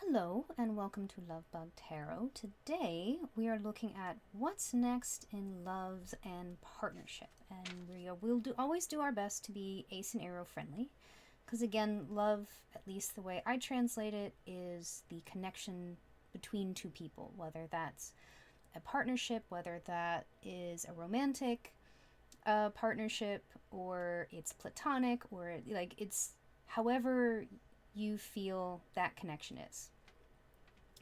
Hello and welcome to Love Bug Tarot. Today we are looking at what's next in loves and partnership, and we'll always do our best to be ace and arrow friendly, because again, love, at least the way I translate it, is the connection between two people, whether that's a partnership, whether that is a romantic partnership, or it's platonic, or like it's however you feel that connection is.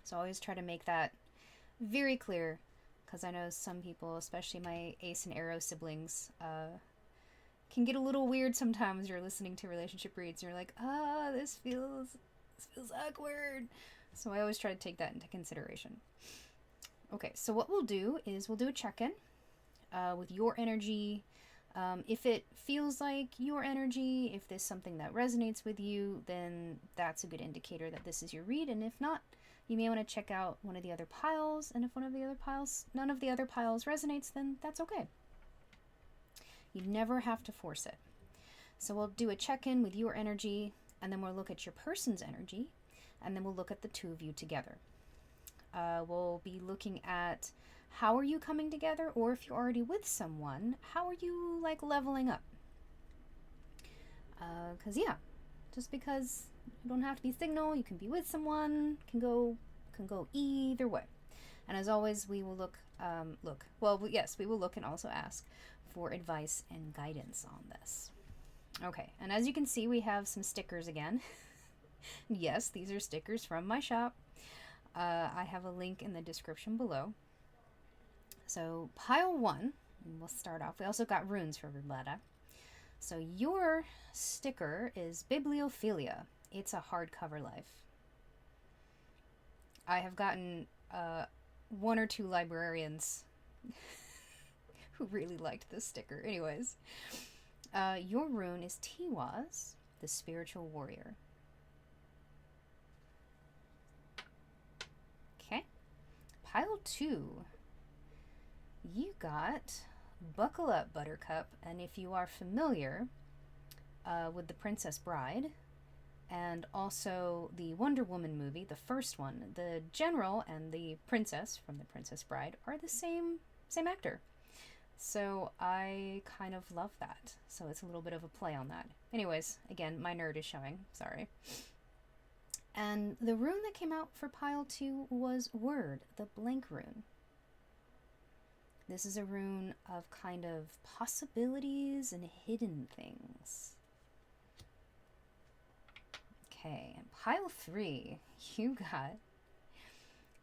So I always try to make that very clear, because I know some people, especially my ace and arrow siblings, can get a little weird sometimes. You're listening to relationship reads and you're like, this feels awkward. So I always try to take that into consideration. Okay, so what we'll do is we'll do a check-in with your energy. If it feels like your energy, if there's something that resonates with you, then that's a good indicator that this is your read. And if not, you may want to check out one of the other piles. And if none of the other piles resonates, then that's okay. You never have to force it. So we'll do a check-in with your energy, and then we'll look at your person's energy, and then we'll look at the two of you together. We'll be looking at how are you coming together, or if you're already with someone, how are you like leveling up? Just because you don't have to be signal, you can be with someone, can go either way. And as always, we will we will look and also ask for advice and guidance on this. Okay, and as you can see, we have some stickers again. Yes, these are stickers from my shop. I have a link in the description below. So pile 1, we'll start off. We also got runes for Roulette. So your sticker is Bibliophilia. It's a hardcover life. I have gotten one or two librarians who really liked this sticker. Anyways, your rune is Tiwaz, the spiritual warrior. Okay. Pile 2. You got Buckle Up, Buttercup, and if you are familiar with The Princess Bride, and also the Wonder Woman movie, the first one, the general and the princess from The Princess Bride are the same actor. So I kind of love that. So it's a little bit of a play on that. Anyways, again, my nerd is showing, sorry. And the rune that came out for pile 2 was Word, the blank rune. This is a rune of kind of possibilities and hidden things. Okay, and pile 3, you got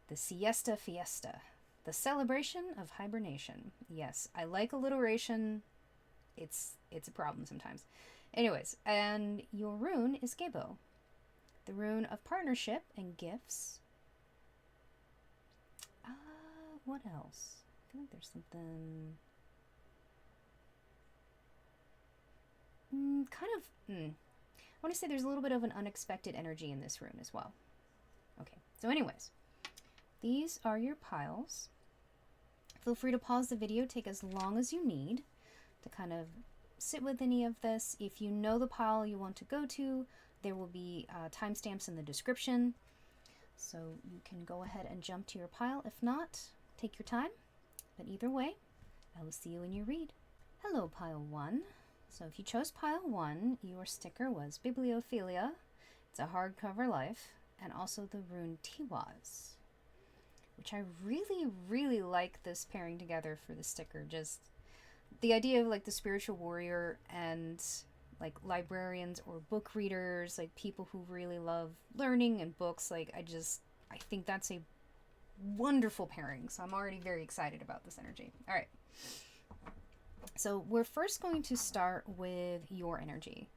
the Siesta Fiesta, the celebration of hibernation. Yes, I like alliteration. It's a problem sometimes. Anyways, and your rune is Gebo, the rune of partnership and gifts. What else? I think there's something I want to say there's a little bit of an unexpected energy in this rune as well. Okay, so anyways, these are your piles. Feel free to pause the video, take as long as you need to kind of sit with any of this. If you know the pile you want to go to, there will be timestamps in the description, so you can go ahead and jump to your pile. If not, take your time. But either way, I will see you in your read. Hello, pile 1. So if you chose pile 1, your sticker was Bibliophilia. It's a hardcover life, and also the rune Tiwaz, which I really, really like this pairing together for the sticker. Just the idea of like the spiritual warrior and like librarians or book readers, like people who really love learning and books. Like I think that's a wonderful pairing, so I'm already very excited about this energy. All right, so we're first going to start with your energy.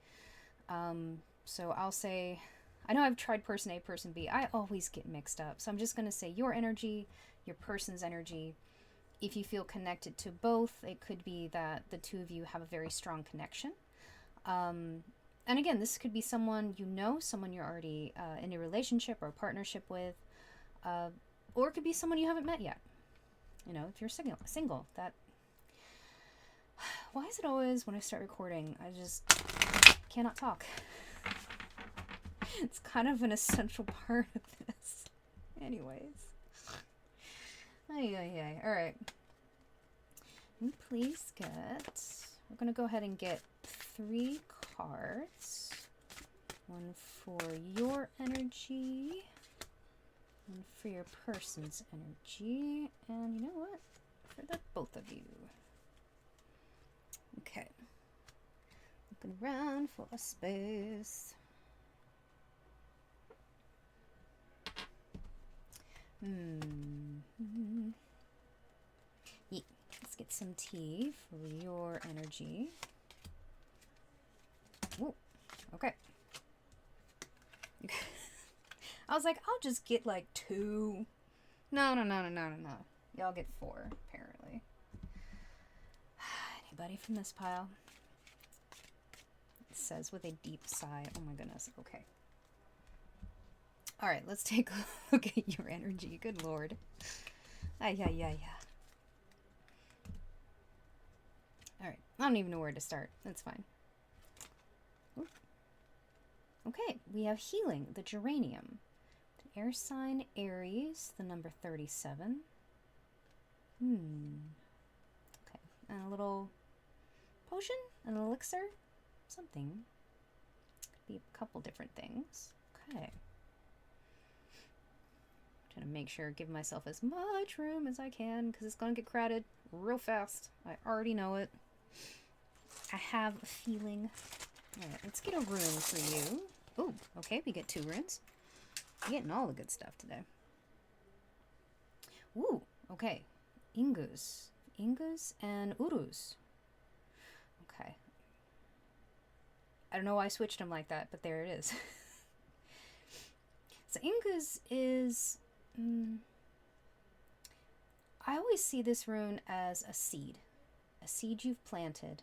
So I'll say, I know I've tried person A, person B. I always get mixed up, so I'm just going to say your energy, your person's energy. If you feel connected to both, it could be that the two of you have a very strong connection. And again, this could be someone you know, someone you're already in a relationship or a partnership with, or it could be someone you haven't met yet. You know, if you're single, that... Why is it always when I start recording, I just cannot talk? It's kind of an essential part of this. Anyways. Ay, ay, ay. Alright. Please get... We're going to go ahead and get 3 cards. One for your energy. One for your person's energy. And you know what? For the both of you. Okay. Looking around for a space. Yeah. Let's get some tea for your energy. Ooh, okay. I was like, I'll just get like 2. No. Y'all get 4, apparently. Anybody from this pile? It says with a deep sigh. Oh my goodness. Okay. All right, let's take a look at your energy. Good Lord. Ay. All right. I don't even know where to start. That's fine. Ooh. Okay, we have healing, the geranium. The air sign Aries, the number 37. Okay, and a little potion, an elixir, something. Could be a couple different things. Okay. Trying to make sure, give myself as much room as I can, because it's going to get crowded real fast. I already know it. I have a feeling. Alright, let's get a rune for you. Oh, okay, we get 2 runes. We're getting all the good stuff today. Ooh, okay. Ingus. Ingus and Urus. Okay. I don't know why I switched them like that, but there it is. So Ingus is... I always see this rune as a seed. A seed you've planted.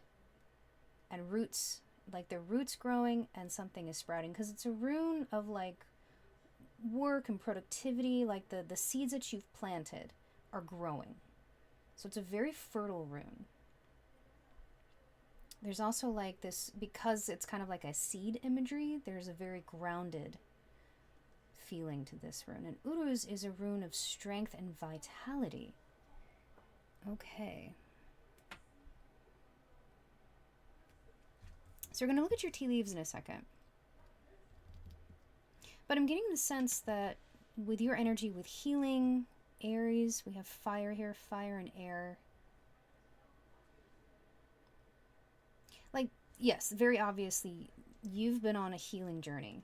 And roots, like the roots growing and something is sprouting. Because it's a rune of like work and productivity. Like the seeds that you've planted are growing. So it's a very fertile rune. There's also like this, because it's kind of like a seed imagery, there's a very grounded feeling to this rune. And Uruz is a rune of strength and vitality. Okay. So we're going to look at your tea leaves in a second. But I'm getting the sense that with your energy, with healing, Aries, we have fire here, fire and air. Like, yes, very obviously, you've been on a healing journey.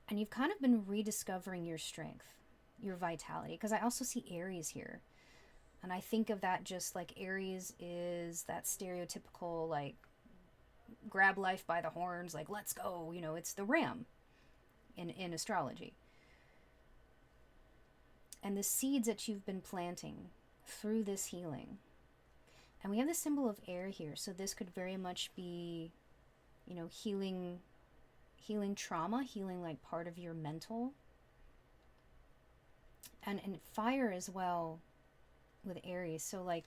And you've kind of been rediscovering your strength, your vitality. Because I also see Aries here. And I think of that just like Aries is that stereotypical, like, grab life by the horns, like, let's go. You know, it's the ram in astrology. And the seeds that you've been planting through this healing. And we have the symbol of air here. So this could very much be, you know, healing trauma, healing like part of your mental. And fire as well with Aries. So like,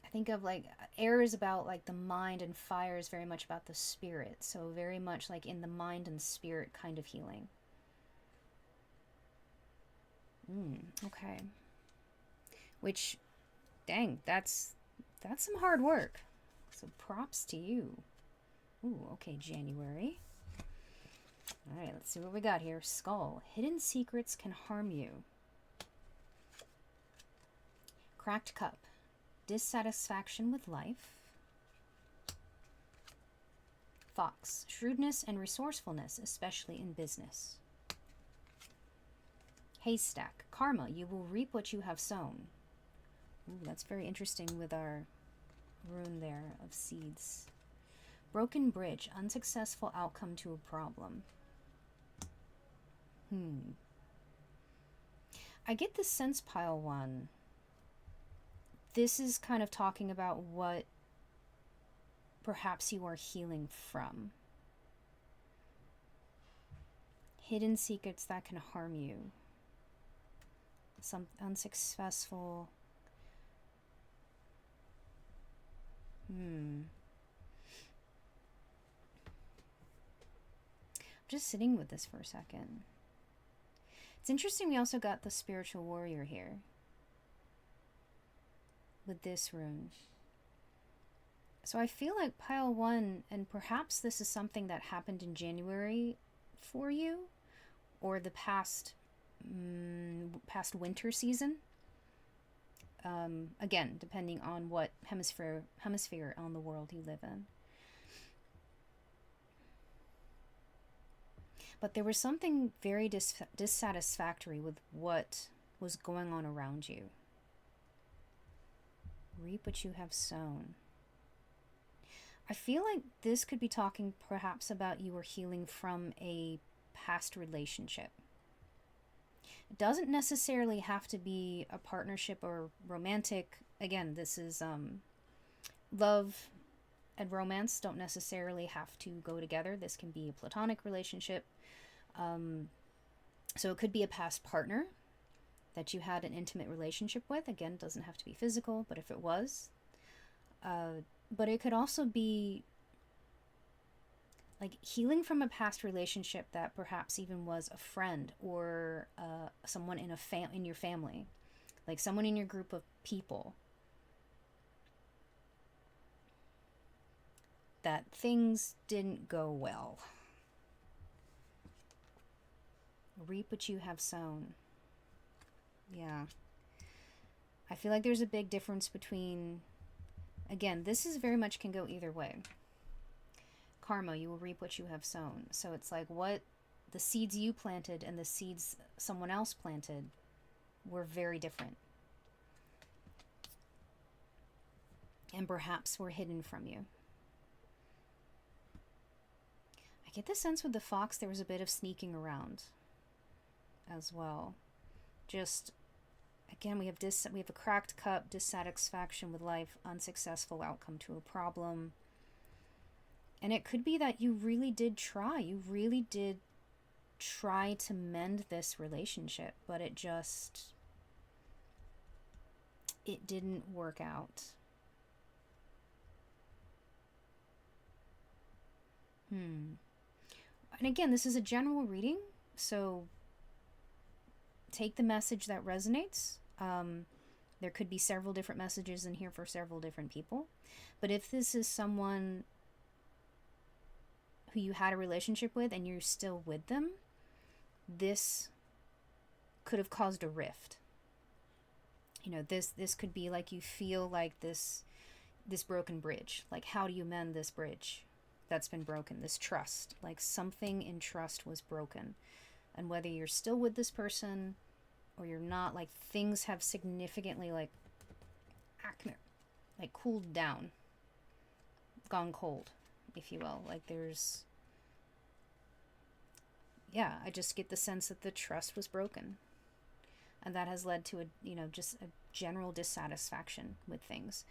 I think of like, air is about like the mind and fire is very much about the spirit. So very much like in the mind and spirit kind of healing. Okay. Which, dang, that's some hard work. So props to you. Ooh, okay, January. All right, let's see what we got here. Skull. Hidden secrets can harm you. Cracked cup. Dissatisfaction with life. Fox. Shrewdness and resourcefulness, especially in business. Haystack. Karma. You will reap what you have sown. Ooh, that's very interesting with our rune there of seeds. Broken bridge. Unsuccessful outcome to a problem. I get the sense pile one. This is kind of talking about what perhaps you are healing from. Hidden secrets that can harm you. Some unsuccessful. Just sitting with this for a second. It's interesting we also got the spiritual warrior here with this rune. So I feel like pile 1, and perhaps this is something that happened in January for you, or the past winter season. Again, depending on what hemisphere on the world you live in. But there was something very dissatisfactory with what was going on around you. Reap what you have sown. I feel like this could be talking perhaps about you were healing from a past relationship. It doesn't necessarily have to be a partnership or romantic. Again, this is love and romance don't necessarily have to go together. This can be a platonic relationship. So it could be a past partner that you had an intimate relationship with. Again, it doesn't have to be physical, but if it was. But it could also be like healing from a past relationship that perhaps even was a friend or someone in in your family, like someone in your group of people, that things didn't go well. Reap what you have sown. Yeah. I feel like there's a big difference between, again, this is very much can go either way. Karma, you will reap what you have sown. So it's like what the seeds you planted and the seeds someone else planted were very different. And perhaps were hidden from you. I get the sense with the fox there was a bit of sneaking around as well. Just, again, we have a cracked cup, dissatisfaction with life, unsuccessful outcome to a problem. And it could be that you really did try. You really did try to mend this relationship, but it didn't work out. And again, this is a general reading, so take the message that resonates. There could be several different messages in here for several different people. But if this is someone who you had a relationship with and you're still with them, this could have caused a rift. You know, this could be like you feel like this broken bridge. Like, how do you mend this bridge that's been broken? This trust. Like, something in trust was broken. And whether you're still with this person or you're not, like, things have significantly, like cooled down. Gone cold, if you will. Like, there's... Yeah, I just get the sense that the trust was broken. And that has led to just a general dissatisfaction with things.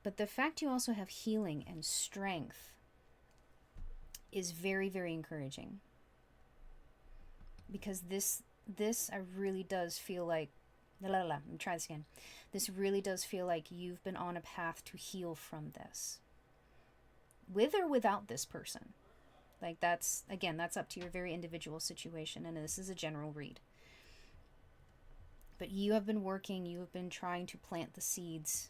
But the fact you also have healing and strength is very, very encouraging. Because this I really does feel like... Let me try this again. This really does feel like you've been on a path to heal from this. With or without this person. Like, that's up to your very individual situation, and this is a general read. But you have been trying to plant the seeds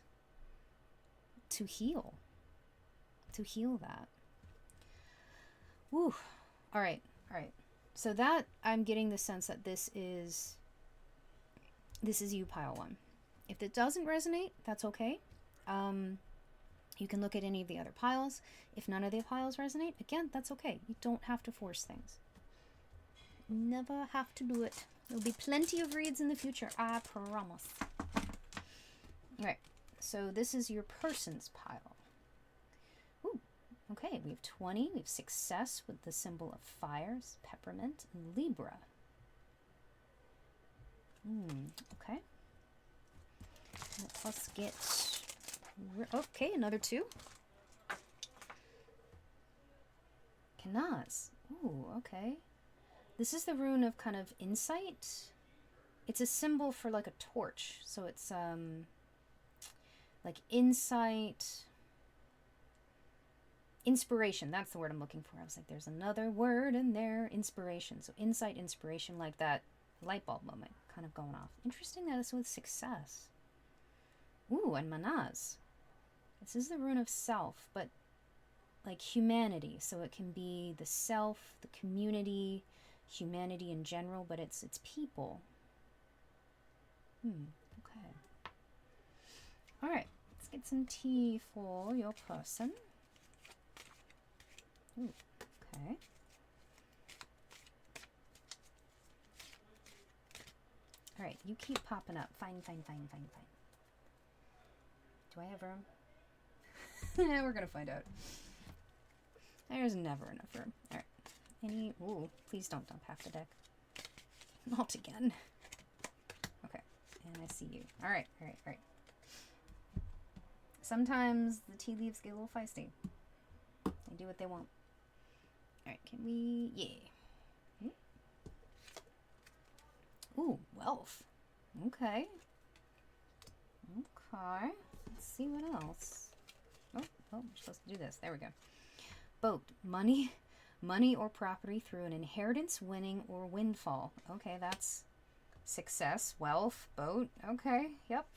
to heal that. Woo. All right. So that, I'm getting the sense that this is you, pile 1. If it doesn't resonate, that's okay. You can look at any of the other piles. If none of the piles resonate, again, that's okay. You don't have to force things. Never have to do it. There'll be plenty of reads in the future, I promise. Alright, so this is your person's pile. Ooh, okay, we have 20. We have success with the symbol of fires, peppermint, and Libra. Okay. Let's get... Okay, another 2. Canaz. Ooh, okay. This is the rune of kind of insight. It's a symbol for like a torch. So it's like insight. Inspiration, that's the word I'm looking for. I was like, there's another word in there. Inspiration. So insight, inspiration, like that light bulb moment kind of going off. Interesting that it's with success. Ooh, and manaz. This is the rune of self, but like humanity. So it can be the self, the community, humanity in general, but it's people. Okay. All right, let's get some tea for your person. Ooh, okay. All right, you keep popping up. Fine. Do I have room? We're gonna find out. There's never enough room. All right. Ooh, please don't dump half the deck. Not again. Okay, and I see you. All right. Sometimes the tea leaves get a little feisty. They do what they want. All right, can we? Yeah. Ooh, wealth. Okay. Let's see what else. Oh, we're supposed to do this. There we go. Boat. Money or property through an inheritance, winning, or windfall. Okay, that's success, wealth, boat. Okay, yep.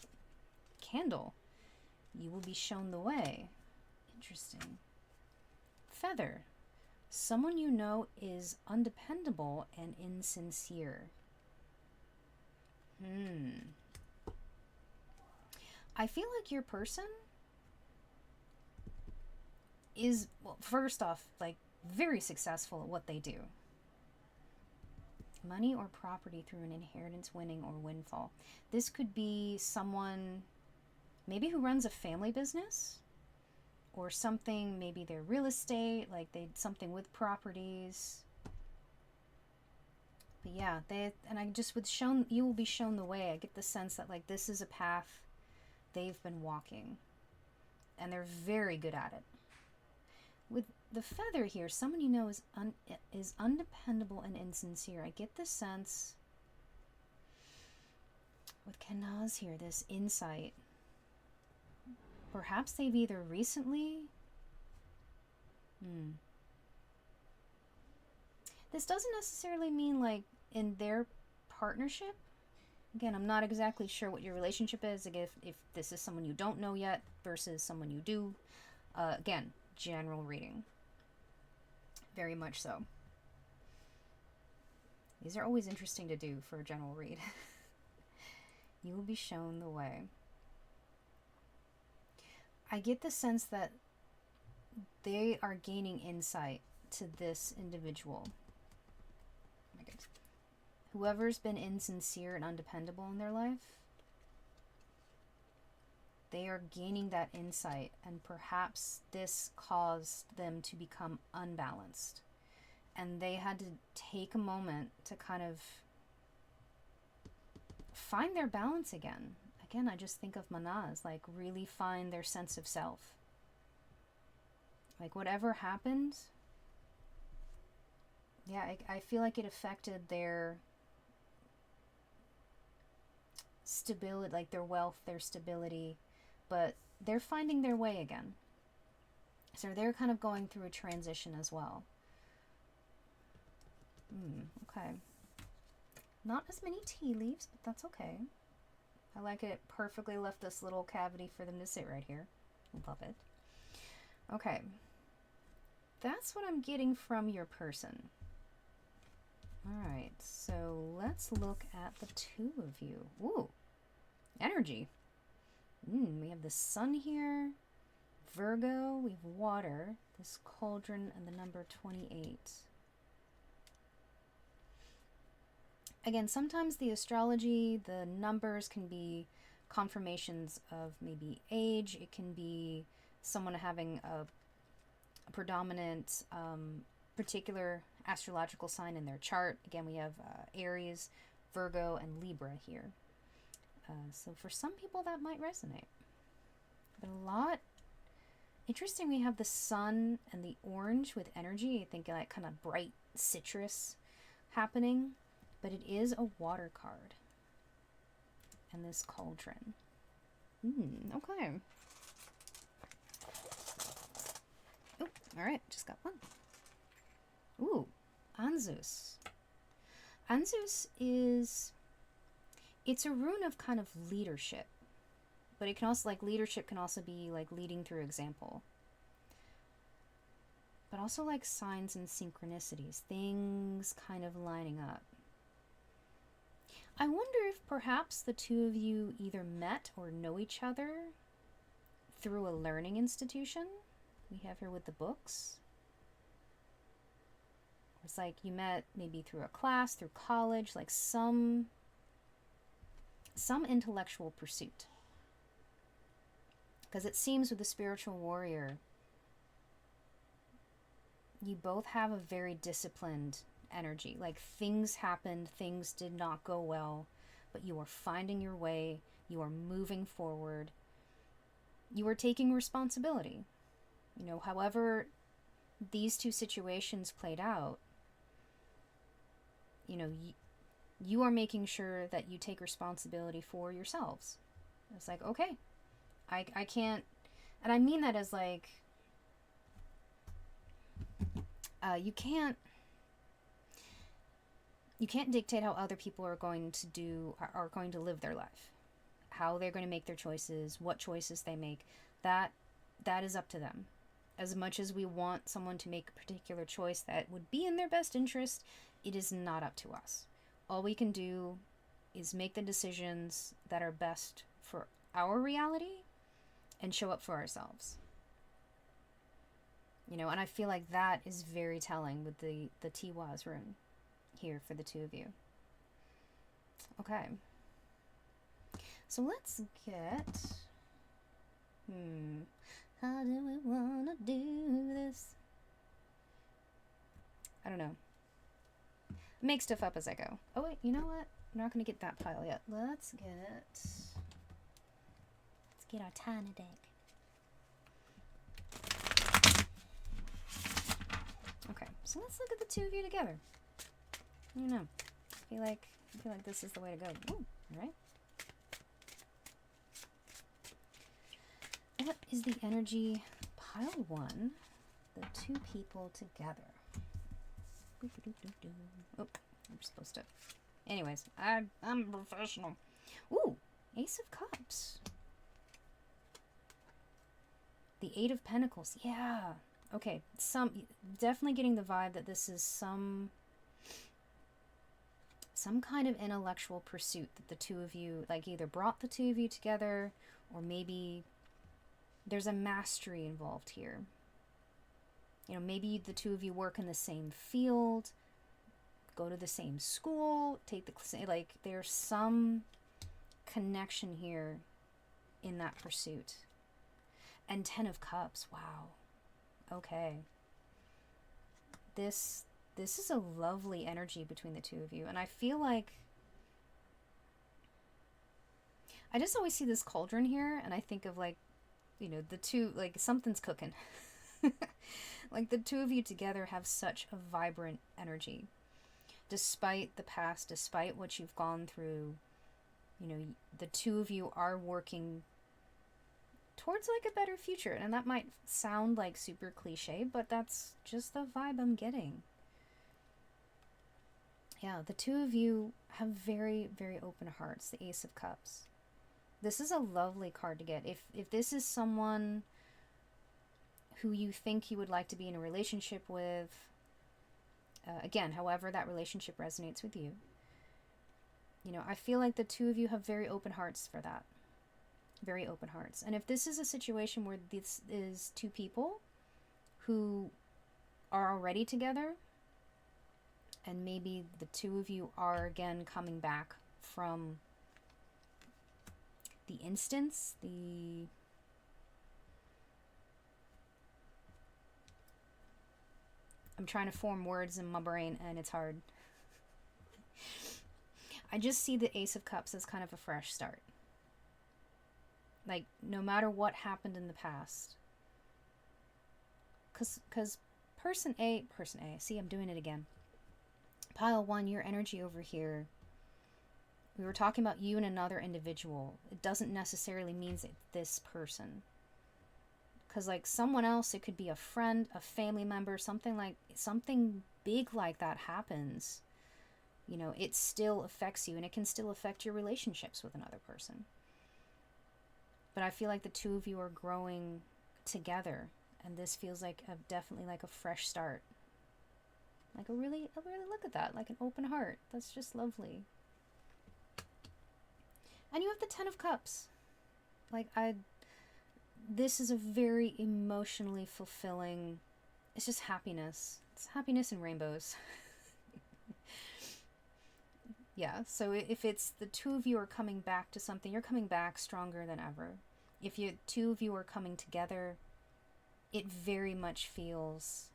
Candle. You will be shown the way. Interesting. Feather. Someone you know is undependable and insincere. I feel like your person is, well, first off, like, very successful at what they do. Money or property through an inheritance, winning, or windfall. This could be someone maybe who runs a family business or something, maybe they're real estate, like something with properties. But yeah, you will be shown the way. I get the sense that like this is a path they've been walking and they're very good at it. With the feather here, someone you know is undependable and insincere. I get the sense with Kanaz here, this insight. Perhaps they've either recently... This doesn't necessarily mean like in their partnership. Again, I'm not exactly sure what your relationship is. Again, if this is someone you don't know yet versus someone you do. Again, general reading. Very much so. These are always interesting to do for a general read. You will be shown the way. I get the sense that they are gaining insight to this individual. Oh my goodness. Whoever's been insincere and undependable in their life, they are gaining that insight, and perhaps this caused them to become unbalanced. And they had to take a moment to kind of find their balance again. Again, I just think of Manaz, like really find their sense of self. Like whatever happened, yeah, I feel like it affected their stability, like their wealth, their stability, but they're finding their way again. So they're kind of going through a transition as well. Okay. Not as many tea leaves, but that's okay. I like it. Perfectly left this little cavity for them to sit right here. Love it. Okay. That's what I'm getting from your person. Alright, so let's look at the two of you. Ooh, energy. We have the sun here, Virgo, we have water, this cauldron, and the number 28. Again, sometimes the astrology, the numbers can be confirmations of maybe age. It can be someone having a predominant particular astrological sign in their chart. Again, we have Aries, Virgo, and Libra here. So for some people that might resonate. But a lot... Interesting, we have the sun and the orange with energy. I think like kind of bright citrus happening. But it is a water card. And this cauldron. Okay. Oh, all right, just got one. Ooh, Anzus. Anzus is, it's a rune of kind of leadership, but it can also, like, leadership can also be like leading through example, but also like signs and synchronicities, things kind of lining up. I wonder if perhaps the two of you either met or know each other through a learning institution. We have here with the books. It's like you met maybe through a class, through college, like some intellectual pursuit. Because it seems with the spiritual warrior, you both have a very disciplined energy. Like things happened, things did not go well, but you are finding your way, you are moving forward, you are taking responsibility. You know, however these two situations played out, you know, you are making sure that you take responsibility for yourselves. It's like, okay, I can't, and I mean that as like, you can't dictate how other people are going to live their life, how they're going to make their choices, what choices they make. That is up to them. As much as we want someone to make a particular choice that would be in their best interest, it is not up to us. All we can do is make the decisions that are best for our reality and show up for ourselves. You know, and I feel like that is very telling with the Tiwaz rune here for the two of you. Okay. So let's get... How do we want to do this? I don't know. Make stuff up as I go. Oh wait, you know what? I'm not going to get that pile yet. Let's get our tiny deck. Okay, so let's look at the two of you together. You know, I feel like this is the way to go. Ooh, all right. What is the energy? Pile 1, the two people together. Oh, I'm supposed to. Anyways, I'm a professional. Ooh, Ace of Cups. The Eight of Pentacles. Yeah. Okay, definitely getting the vibe that this is some kind of intellectual pursuit that the two of you, like, either brought the two of you together, or maybe there's a mastery involved here. You know, maybe the two of you work in the same field, go to the same school, like, there's some connection here in that pursuit. And 10 of Cups. Wow. Okay. This is a lovely energy between the two of you, and I feel like I just always see this cauldron here, and I think of, like, you know, the two, like, something's cooking. Like, the two of you together have such a vibrant energy. Despite the past, despite what you've gone through, you know, the two of you are working towards, like, a better future. And that might sound like super cliche, but that's just the vibe I'm getting. Yeah, the two of you have very, very open hearts, the Ace of Cups. This is a lovely card to get. If this is someone who you think you would like to be in a relationship with, again, however that relationship resonates with you, you know, I feel like the two of you have very open hearts for that. Very open hearts. And if this is a situation where this is two people who are already together, and maybe the two of you are again coming back from the instance, I'm trying to form words in my brain and it's hard. I just see the Ace of Cups as kind of a fresh start. Like, no matter what happened in the past. Because person A, see, I'm doing it again. Pile 1, your energy over here. We were talking about you and another individual. It doesn't necessarily mean that this person. Because like someone else, it could be a friend, a family member, something big like that happens, you know, it still affects you, and it can still affect your relationships with another person. But I feel like the two of you are growing together, and this feels like definitely like a fresh start. Like a really look at that, like an open heart. That's just lovely. And you have the Ten of Cups. Like this is a very emotionally fulfilling, it's just happiness. It's happiness and rainbows. Yeah, so if it's the two of you are coming back to something, you're coming back stronger than ever. If you two of you are coming together, it very much feels,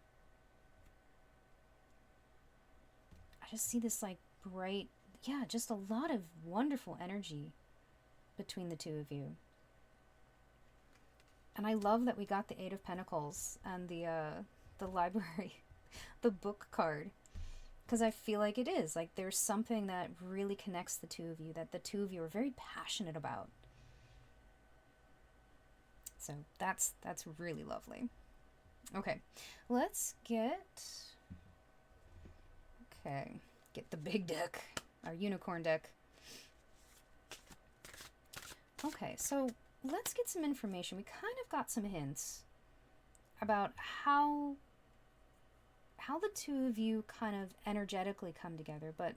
I just see this like bright, yeah, just a lot of wonderful energy between the two of you. And I love that we got the Eight of Pentacles and the library, the book card. Because I feel like it is. Like there's something that really connects the two of you, that the two of you are very passionate about. So that's really lovely. Okay, let's get the big deck, our unicorn deck. Okay, so let's get some information. We kind of got some hints about how the two of you kind of energetically come together, but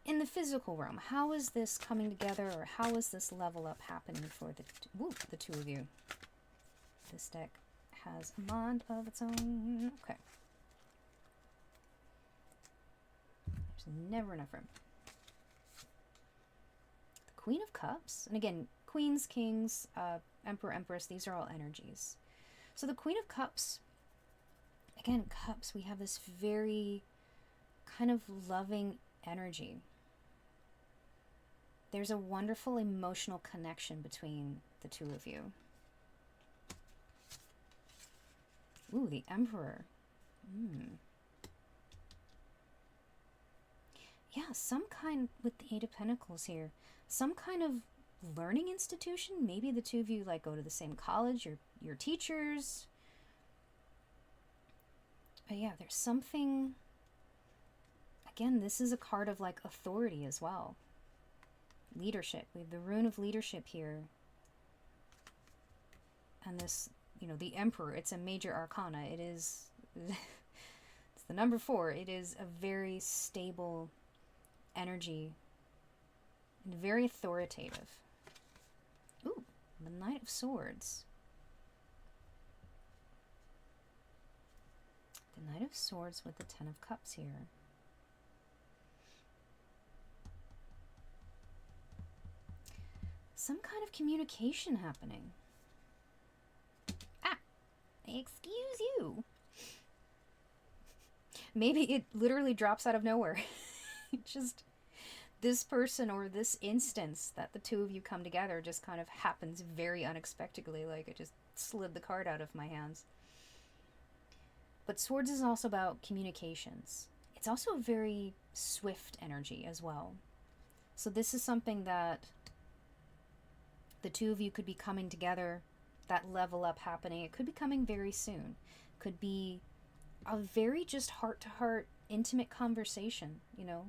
in the physical realm, how is this coming together, or how is this level up happening for the two of you? This deck has a mind of its own. Okay. There's never enough room. The Queen of Cups, and again, Queens, Kings, Emperor, Empress, these are all energies. So the Queen of Cups, again, cups, we have this very kind of loving energy. There's a wonderful emotional connection between the two of you. Ooh, the Emperor. Yeah, some kind, with the Eight of Pentacles here, some kind of learning institution. Maybe the two of you like go to the same college, you're teachers. But yeah, there's something, again, this is a card of like authority as well. Leadership. We have the rune of leadership here. And this, you know, the Emperor, it's a major arcana. It is, it's the number 4. It is a very stable energy and very authoritative. Ooh, the Knight of Swords. The Knight of Swords with the Ten of Cups here. Some kind of communication happening. Ah, excuse you. Maybe it literally drops out of nowhere. Just this person or this instance that the two of you come together just kind of happens very unexpectedly, like it just slid the card out of my hands. But Swords is also about communications. It's also a very swift energy as well. So this is something that the two of you could be coming together, that level up happening. It could be coming very soon. Could be a very just heart-to-heart, intimate conversation, you know.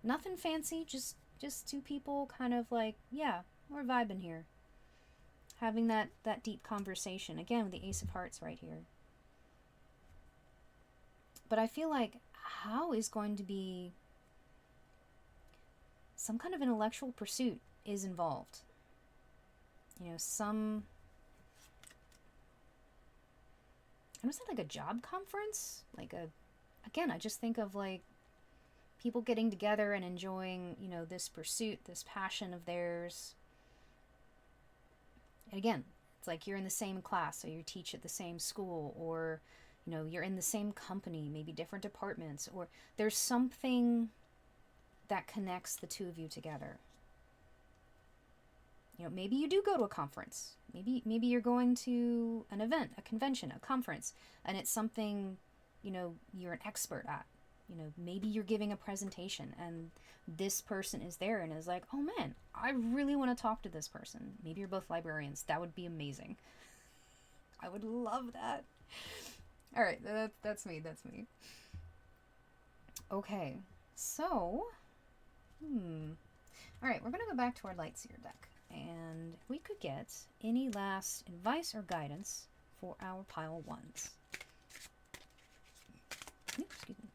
Nothing fancy, just two people kind of like, yeah, we're vibing here. Having that deep conversation. Again, with the Ace of Hearts right here. But I feel like how is going to be some kind of intellectual pursuit is involved. You know, some, I don't say like a job conference, like again, I just think of like people getting together and enjoying, you know, this pursuit, this passion of theirs. And again, it's like you're in the same class, or you teach at the same school, or, you know, you're in the same company, maybe different departments, or there's something that connects the two of you together. You know, maybe you do go to a conference. Maybe you're going to an event, a convention, a conference, and it's something, you know, you're an expert at. You know, maybe you're giving a presentation and this person is there and is like, oh man, I really want to talk to this person. Maybe you're both librarians. That would be amazing. I would love that. All right, that's me. That's me. Okay, so, all right, we're gonna go back to our Seer deck, and we could get any last advice or guidance for our pile ones. Oops, excuse me.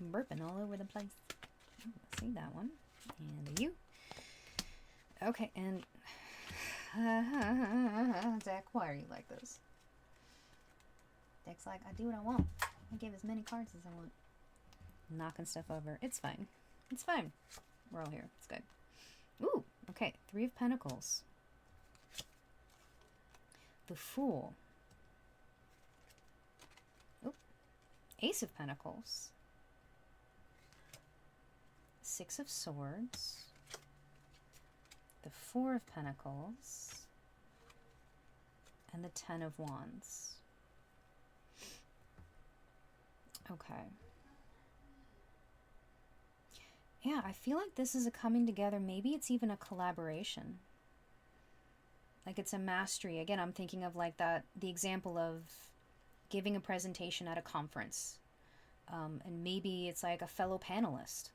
I'm burping all over the place. See that one, and you. Okay, and Zach, why are you like this? Deck's like, I do what I want. I give as many cards as I want. Knocking stuff over. It's fine. It's fine. We're all here. It's good. Ooh, okay. 3 of Pentacles. The Fool. Ooh. Ace of Pentacles. 6 of Swords. The 4 of Pentacles. And the 10 of Wands. Okay. Yeah, I feel like this is a coming together. Maybe it's even a collaboration. Like it's a mastery. Again, I'm thinking of like the example of giving a presentation at a conference. And maybe it's like a fellow panelist.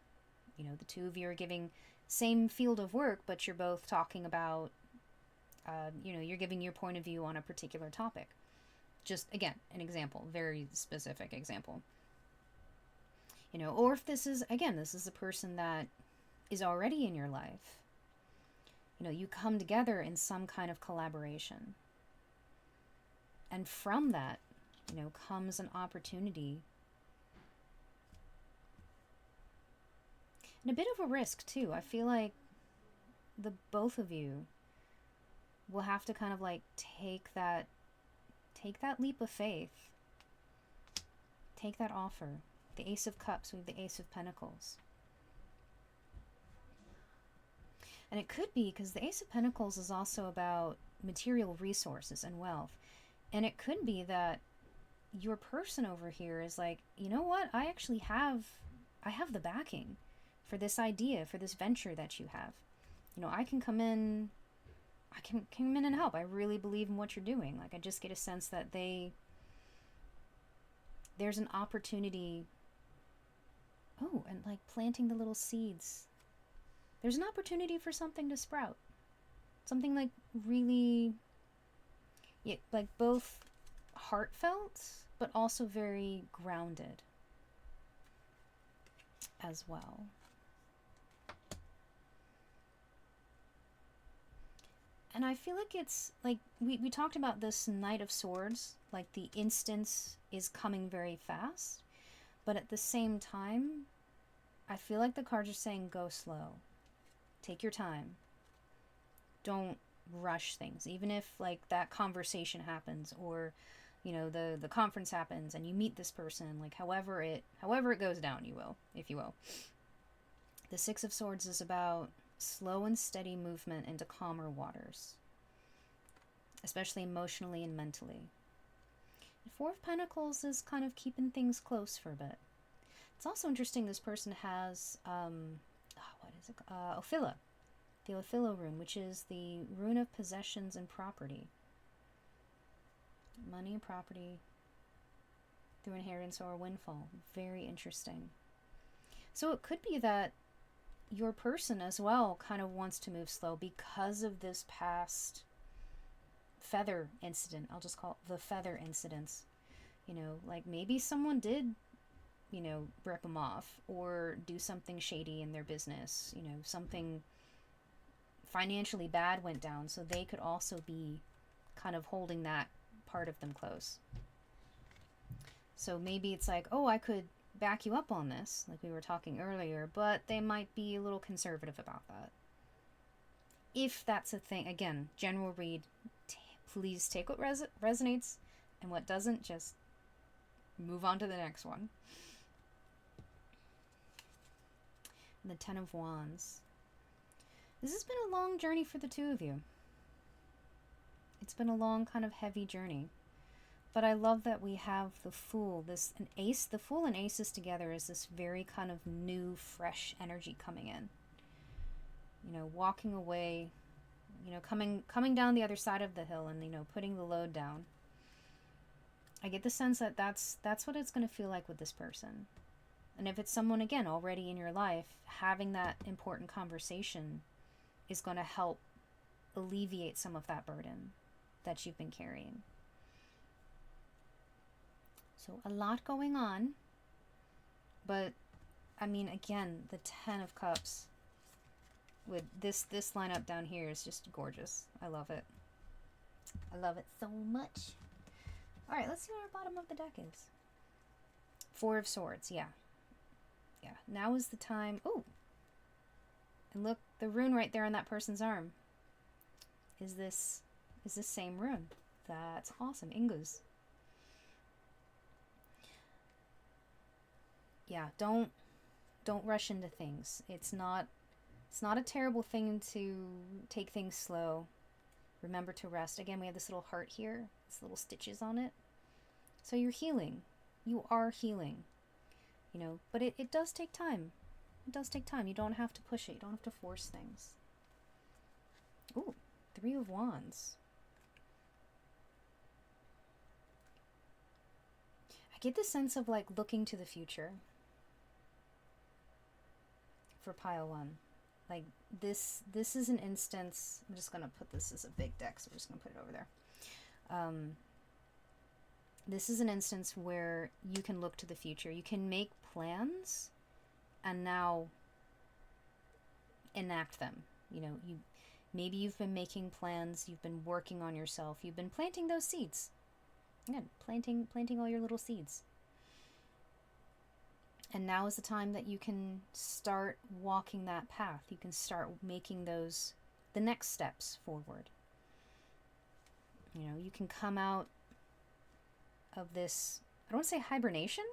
You know, the two of you are giving same field of work, but you're both talking about, you know, you're giving your point of view on a particular topic. Just, again, an example, very specific example. You know, or if this is, again, this is a person that is already in your life. You know, you come together in some kind of collaboration. And from that, you know, comes an opportunity. And a bit of a risk, too. I feel like the both of you will have to kind of like take that leap of faith. Take that offer. The Ace of Cups with the Ace of Pentacles. And it could be because the Ace of Pentacles is also about material resources and wealth. And it could be that your person over here is like, you know what? I have the backing for this idea, for this venture that you have. You know, I can come in and help. I really believe in what you're doing. Like, I just get a sense that there's an opportunity. Oh, and like planting the little seeds. There's an opportunity for something to sprout. Something like really, yeah, like both heartfelt, but also very grounded as well. And I feel like it's like we talked about this Knight of Swords, like the instance is coming very fast. But at the same time, I feel like the cards are saying go slow. Take your time. Don't rush things. Even if like that conversation happens or, you know, the conference happens and you meet this person, like however it goes down, if you will. The 6 of Swords is about slow and steady movement into calmer waters, especially emotionally and mentally. The 4 of Pentacles is kind of keeping things close for a bit. It's also interesting this person has, what is it? Ophila. The Ophila rune, which is the rune of possessions and property. Money and property through inheritance or windfall. Very interesting. So it could be that your person as well kind of wants to move slow because of this past feather incident. I'll just call it the feather incidents. You know, like maybe someone did, you know, rip them off or do something shady in their business. You know, something financially bad went down, so they could also be kind of holding that part of them close. So maybe it's like, oh, I could back you up on this, like we were talking earlier, but they might be a little conservative about that. If that's a thing, again, general read, please take what resonates, and what doesn't, just move on to the next one. And the 10 of Wands. This has been a long journey for the two of you. It's been a long, kind of heavy journey. But I love that we have the Fool, an ace. The Fool and aces together is this very kind of new, fresh energy coming in. You know, walking away you know, coming down the other side of the hill and, you know, putting the load down. I get the sense that that's what it's going to feel like with this person. And if it's someone, again, already in your life, having that important conversation is going to help alleviate some of that burden that you've been carrying. So a lot going on, but I mean, again, the 10 of Cups with this lineup down here is just gorgeous. I love it. I love it so much. All right, let's see what our bottom of the deck is. 4 of Swords, yeah. Yeah, now is the time. Oh, and look, the rune right there on that person's arm. Is this same rune? That's awesome. Ingus. Yeah, don't rush into things. It's not a terrible thing to take things slow. Remember to rest. Again, we have this little heart here, these little stitches on it. So you're healing. You are healing. You know, but it does take time. It does take time. You don't have to push it. You don't have to force things. Ooh, 3 of Wands. I get the sense of like looking to the future for pile 1. Like this is an instance. I'm just gonna put this as a big deck, so we're just gonna put it over there. This is an instance where you can look to the future. You can make plans and now enact them. You know, maybe you've been making plans, you've been working on yourself, you've been planting those seeds. Again, planting all your little seeds. And now is the time that you can start walking that path. You can start making the next steps forward. You know, you can come out of this, I don't want to say hibernation.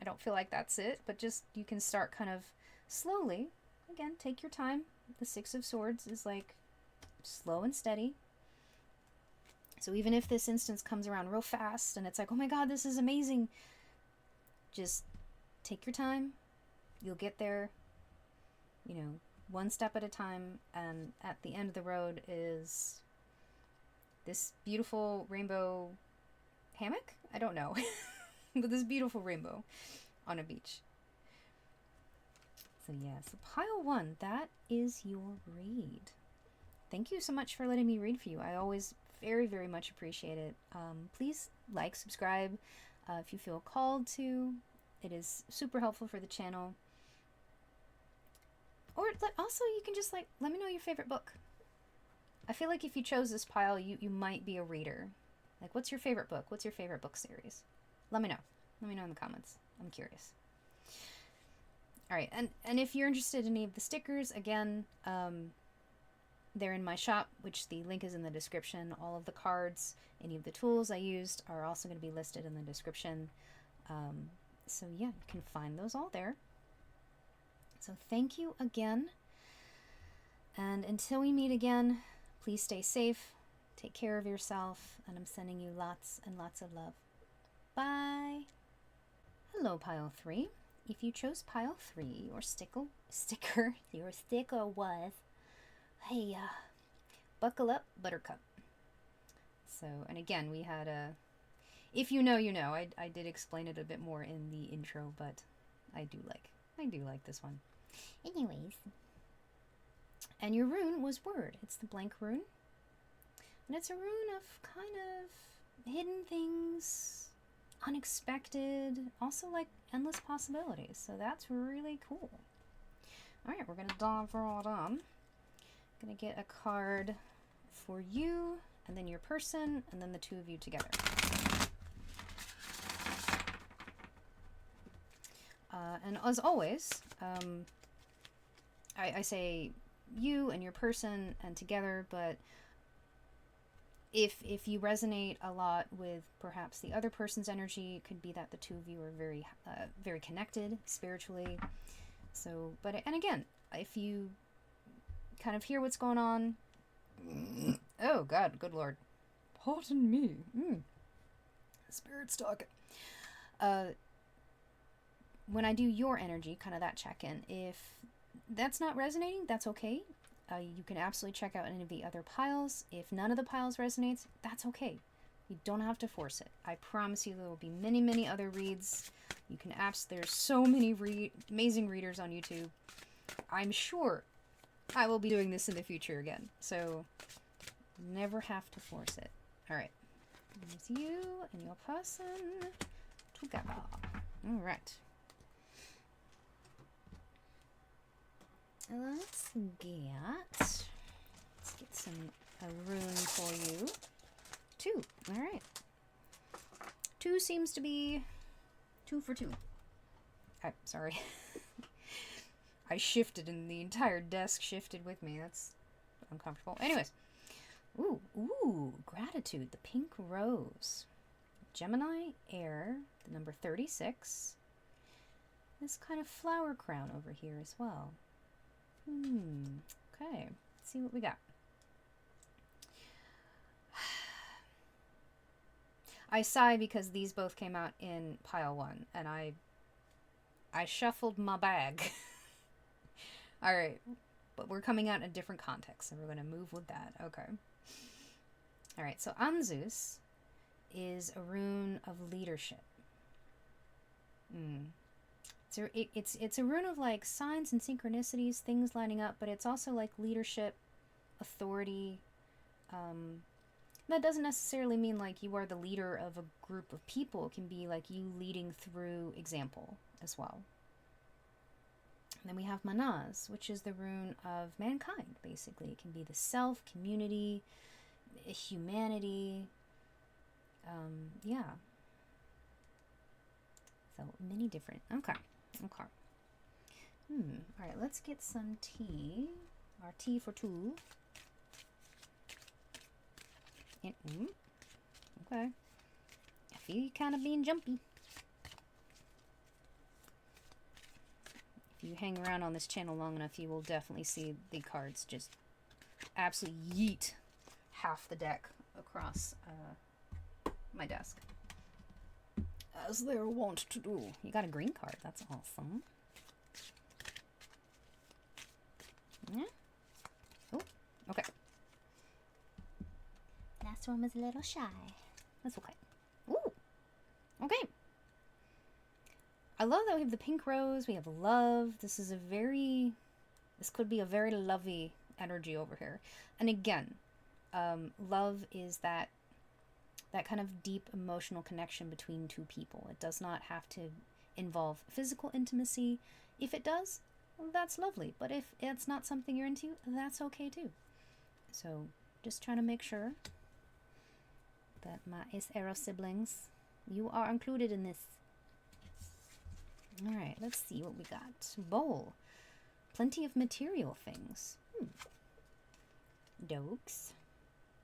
I don't feel like that's it, but just you can start kind of slowly. Again, take your time. The 6 of Swords is like slow and steady. So even if this instance comes around real fast and it's like, oh my God, this is amazing, just take your time. You'll get there, you know, one step at a time. And at the end of the road is this beautiful rainbow hammock? I don't know. But this beautiful rainbow on a beach. So yeah, so pile 1, that is your read. Thank you so much for letting me read for you. I always very, very much appreciate it. Please like, subscribe if you feel called to. It is super helpful for the channel. Or also you can just like, let me know your favorite book. I feel like if you chose this pile, you might be a reader. Like, what's your favorite book? What's your favorite book series? Let me know. Let me know in the comments. I'm curious. All right, and if you're interested in any of the stickers, again, they're in my shop, which the link is in the description. All of the cards, any of the tools I used are also going to be listed in the description. So yeah, you can find those all there. So thank you again. And until we meet again, please stay safe, take care of yourself, and I'm sending you lots and lots of love. Bye. Hello, pile 3. If you chose pile 3, your sticker was, hey, buckle up, Buttercup. So, and again, we had a, if you know, you know. I did explain it a bit more in the intro, but I do like this one. Anyways, and your rune was Word. It's the blank rune, and it's a rune of kind of hidden things, unexpected, also like endless possibilities. So that's really cool. All right, we're gonna dive right on. Gonna get a card for you, and then your person, and then the 2 of you together. And as always, I say you and your person and together, but if you resonate a lot with perhaps the other person's energy, it could be that the 2 of you are very connected spiritually. So, and again, if you kind of hear what's going on, oh God, good Lord, pardon me, spirit's talking. When I do your energy, kind of that check-in, if that's not resonating, that's okay. You can absolutely check out any of the other piles. If none of the piles resonates, that's okay. You don't have to force it. I promise you there will be many, many other reads. You can there's so many amazing readers on YouTube. I'm sure I will be doing this in the future again. So never have to force it. All right. There's you and your person together. All right. Let's get a rune for you. 2. All right. 2 seems to be 2 for 2. Sorry. I shifted and the entire desk shifted with me. That's uncomfortable. Anyways. Ooh, gratitude. The pink rose. Gemini, air, the number 36. This kind of flower crown over here as well. Okay. Let's see what we got. I sigh because these both came out in pile 1, and I shuffled my bag. Alright, but we're coming out in a different context, so we're going to move with that. Okay. Alright, so Anzus is a rune of leadership. So it's a rune of like signs and synchronicities, things lining up, but it's also like leadership, authority. That doesn't necessarily mean like you are the leader of a group of people. It can be like you leading through example as well. And then we have Manaz, which is the rune of mankind, basically. It can be the self, community, humanity. Yeah. So many different. Okay. Alright, let's get some tea. Our tea for 2. And, okay. I feel you kind of being jumpy. If you hang around on this channel long enough, you will definitely see the cards just absolutely yeet half the deck across my desk. As they're wont to do. You got a green card. That's awesome. Yeah. Oh, okay. Last one was a little shy. That's okay. Ooh. Okay. I love that we have the pink rose. We have love. This could be a very lovey energy over here. And again, love is that kind of deep emotional connection between two people. It does not have to involve physical intimacy. If it does, well, that's lovely. But if it's not something you're into, that's okay too. So just trying to make sure that my AceAro siblings, you are included in this. Alright, let's see what we got. Bowl. Plenty of material things. Dokes.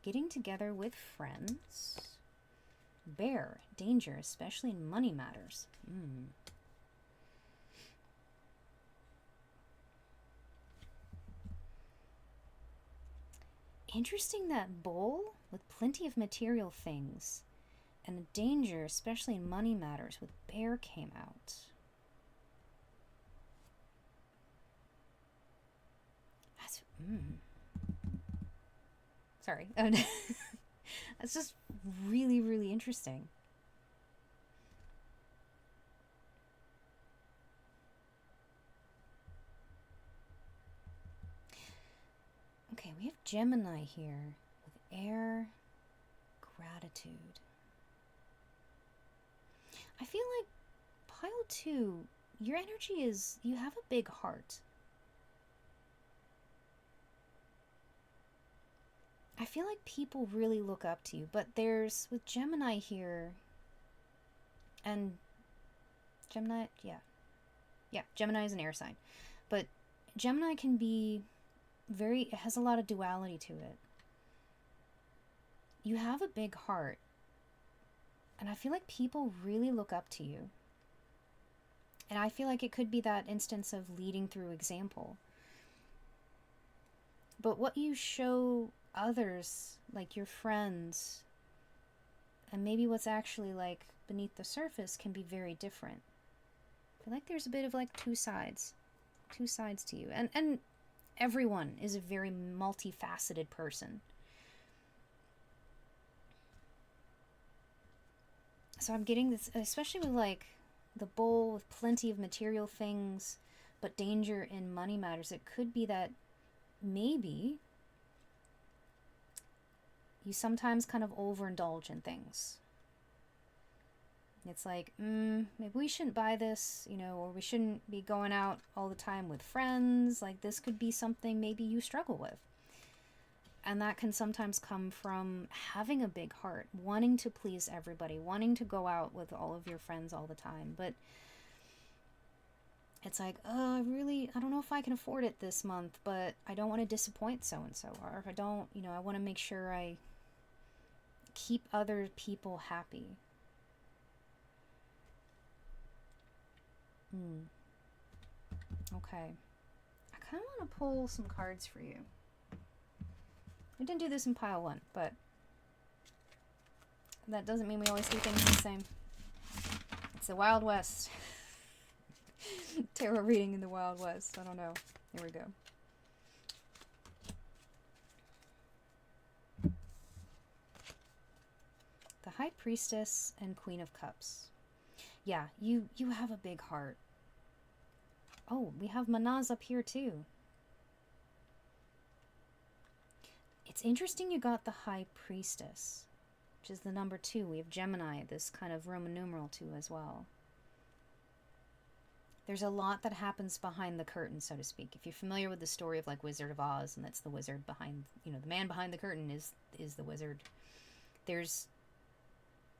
Getting together with friends. Bear. Danger, especially in money matters. Interesting that bowl with plenty of material things and the danger, especially in money matters, with bear came out. That's sorry. That's just really, really interesting. Okay, we have Gemini here with air, gratitude. I feel like pile 2, your energy is, you have a big heart. I feel like people really look up to you, but there's, with Gemini here, and Gemini, yeah, Gemini is an air sign, but Gemini can be it has a lot of duality to it. You have a big heart, and I feel like people really look up to you. And I feel like it could be that instance of leading through example. But what you show others, like your friends, and maybe what's actually like beneath the surface can be very different. I feel like there's a bit of like two sides to you. And Everyone is a very multifaceted person. So I'm getting this, especially with like the bowl with plenty of material things, but danger in money matters. It could be that maybe you sometimes kind of overindulge in things. It's like, maybe we shouldn't buy this, you know, or we shouldn't be going out all the time with friends. Like, this could be something maybe you struggle with. And that can sometimes come from having a big heart, wanting to please everybody, wanting to go out with all of your friends all the time. But it's like, oh, I don't know if I can afford it this month, but I don't want to disappoint so-and-so. Or if I don't, you know, I want to make sure I keep other people happy. Okay. I kind of want to pull some cards for you. We didn't do this in pile 1, but that doesn't mean we always do things the same. It's the Wild West. Tarot reading in the Wild West. I don't know. Here we go. The High Priestess and Queen of Cups. Yeah, you have a big heart. Oh, we have Manaz up here too. It's interesting you got the High Priestess, which is the number 2. We have Gemini, this kind of Roman numeral 2 as well. There's a lot that happens behind the curtain, so to speak. If you're familiar with the story of like Wizard of Oz, and that's the wizard behind, you know, the man behind the curtain is the wizard. There's,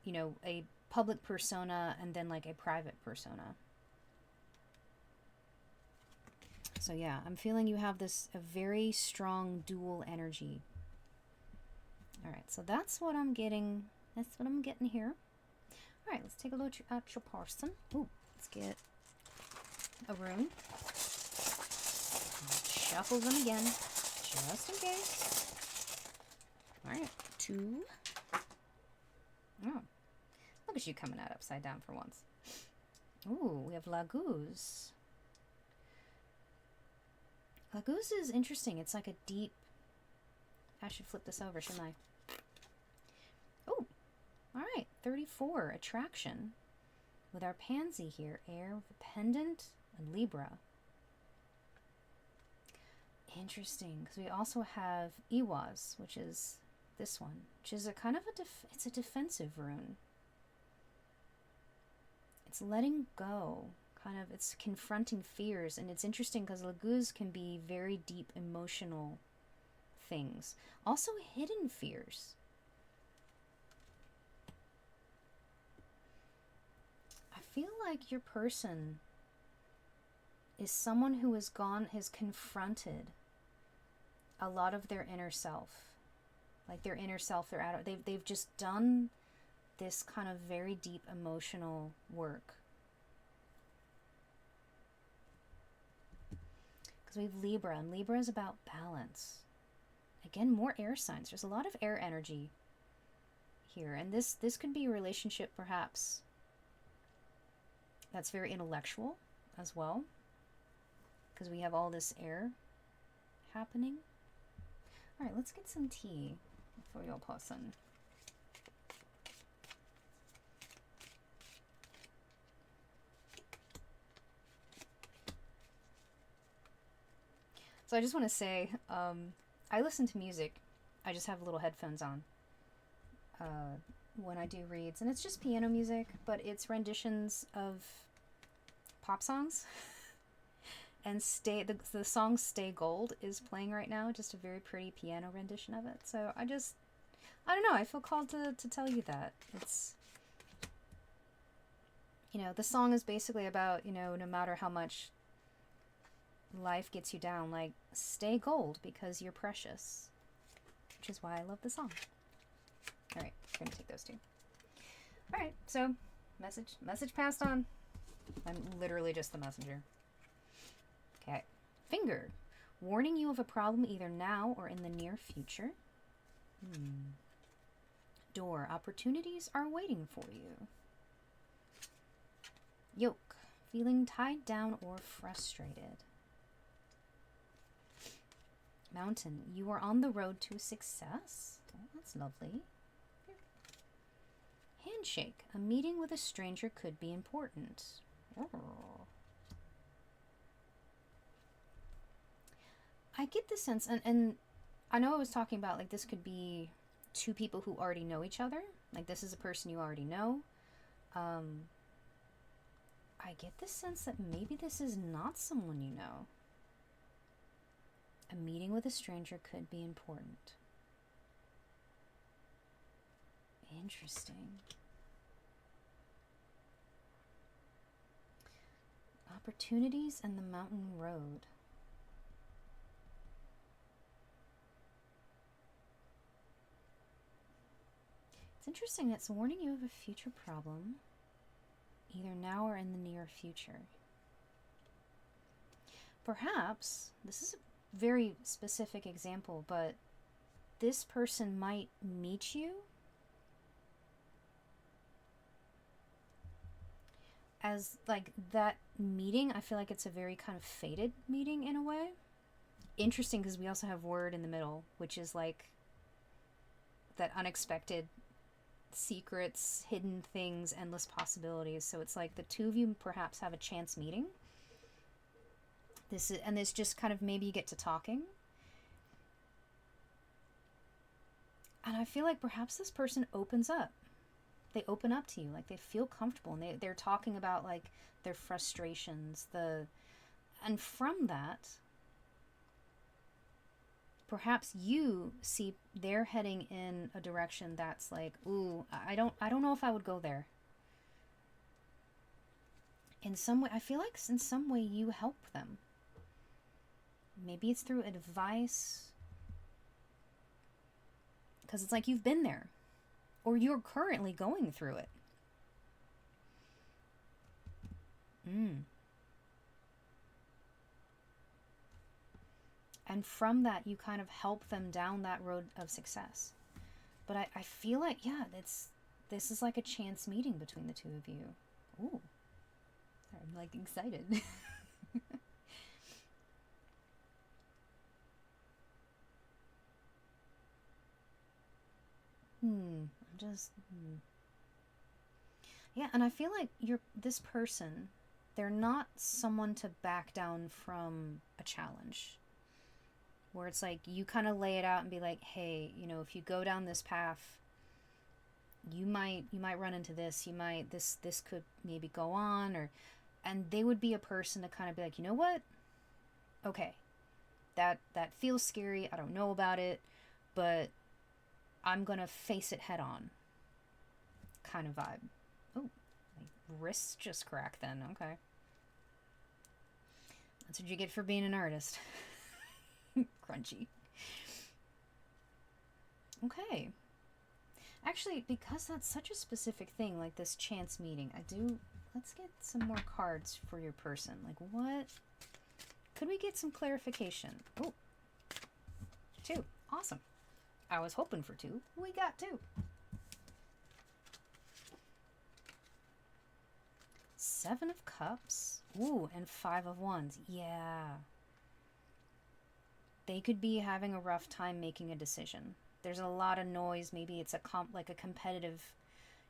you know, a public persona and then like a private persona. So yeah, I'm feeling you have a very strong dual energy. All right, so that's what I'm getting. That's what I'm getting here. All right, let's take a look at your person. Ooh, let's get a rune. Shuffle them again, just in case. All right, 2. Oh, look at you coming out upside down for once. Ooh, we have Laguz. Laguz is interesting. It's like a deep... I should flip this over, shouldn't I? Oh, all right. 34, Attraction. With our Pansy here. Air with a pendant and Libra. Interesting, because we also have Iwaz, which is this one, which is a kind of it's a defensive rune. It's letting go. Kind of, it's confronting fears, and it's interesting because Laguz can be very deep emotional things. Also hidden fears. I feel like your person is someone who has confronted a lot of their inner self. Like their inner self, they've just done this kind of very deep emotional work. We have Libra, and Libra is about balance. Again, more air signs. There's a lot of air energy here, and this could be a relationship perhaps that's very intellectual as well, because we have all this air happening. All right, let's get some tea for your person. So I just want to say, I listen to music. I just have little headphones on when I do reads. And it's just piano music, but it's renditions of pop songs. And the song Stay Gold is playing right now. Just a very pretty piano rendition of it. So I don't know. I feel called to tell you that. It's, you know, the song is basically about, you know, no matter how much life gets you down, like, stay gold because you're precious, which is why I love the song. All right, we're gonna take those 2. All right, so message passed on. I'm literally just the messenger. Okay, Finger, warning you of a problem either now or in the near future. Door, opportunities are waiting for you. Yoke, feeling tied down or frustrated. Mountain, you are on the road to success. Oh, that's lovely. Handshake, a meeting with a stranger could be important. Oh. I get the sense, and I know I was talking about, like, this could be two people who already know each other. Like, this is a person you already know. I get the sense that maybe this is not someone you know. A meeting with a stranger could be important. Interesting. Opportunities and the mountain road. It's interesting. It's warning you of a future problem, either now or in the near future. Perhaps, this is a very specific example, but this person might meet you as, like, that meeting. I feel like it's a very kind of fated meeting in a way. Interesting, because we also have word in the middle, which is like that unexpected secrets, hidden things, endless possibilities. So it's like the two of you perhaps have a chance meeting. This just kind of, maybe you get to talking. And I feel like perhaps this person opens up. They open up to you, like they feel comfortable, and they're talking about, like, their frustrations, and from that, perhaps you see they're heading in a direction that's like, ooh, I don't know if I would go there. In some way, I feel like in some way you help them. Maybe it's through advice, because it's like you've been there, or you're currently going through it. And from that, you kind of help them down that road of success. But I feel like, yeah, this is like a chance meeting between the two of you. Ooh, I'm like excited. Yeah, and I feel like this person, they're not someone to back down from a challenge. Where it's like you kind of lay it out and be like, hey, if you go down this path, you might run into this. This could maybe go on, and they would be a person to kind of be like, you know what? Okay, that feels scary. I don't know about it, but I'm gonna face it head on. Kind of vibe. Oh, my wrists just cracked then. Okay. That's what you get for being an artist. Crunchy. Okay. Actually, because that's such a specific thing, like this chance meeting, let's get some more cards for your person. Like, what? Could we get some clarification? Oh, 2. Awesome. I was hoping for 2. We got 2. 7 of Cups. Ooh, and 5 of Wands. Yeah. They could be having a rough time making a decision. There's a lot of noise. Maybe it's like a competitive,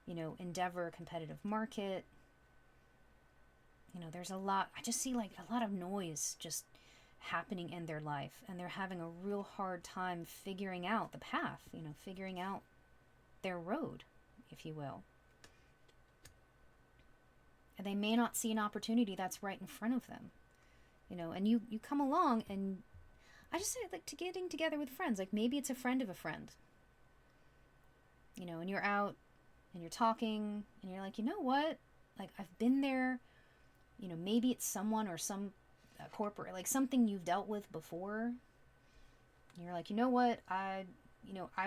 endeavor, competitive market. There's a lot. I just see like a lot of noise just happening in their life, and they're having a real hard time figuring out the path, figuring out their road, if you will. And they may not see an opportunity that's right in front of them, and you come along, and I just say, like, to getting together with friends, like maybe it's a friend of a friend, and you're out and you're talking and you're like, you know what, like, I've been there, maybe it's someone or some corporate, like something you've dealt with before. And you're like, you know what, I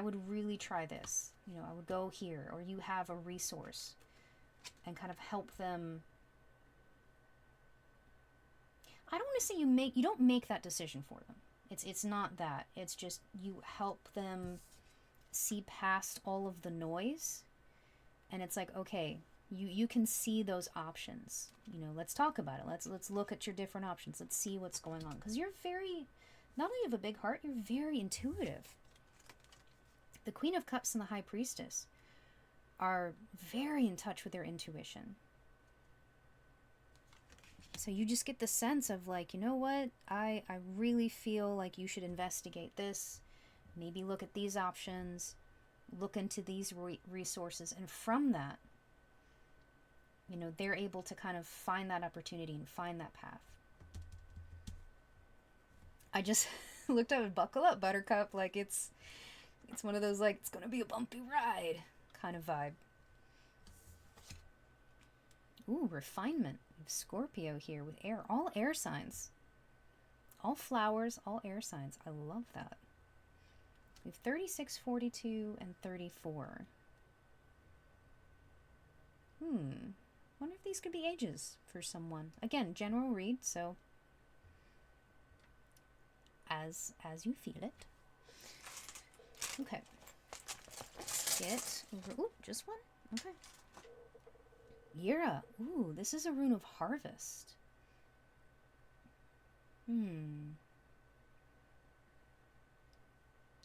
would really try this, I would go here, or you have a resource, and kind of help them. I don't want to say you don't make that decision for them. It's not that. It's just you help them see past all of the noise, and it's like, okay, you can see those options. Let's talk about it. Let's look at your different options. Let's see what's going on, because you're very, not only have a big heart, you're very intuitive. The Queen of Cups and the High Priestess are very in touch with their intuition. So you just get the sense of like, you know what? I really feel like you should investigate this. Maybe look at these options. Look into these resources. And from that, you know, they're able to kind of find that opportunity and find that path. I just looked up, buckle up, Buttercup. Like it's one of those, like, it's going to be a bumpy ride kind of vibe. Ooh, refinement. We have Scorpio here with air. All air signs. All flowers, all air signs. I love that. We have 36, 42, and 34. Wonder if these could be ages for someone. Again, general read, so as you feel it. Okay. Let's get over. Ooh, just one? Okay. Yira. Ooh, this is a rune of harvest.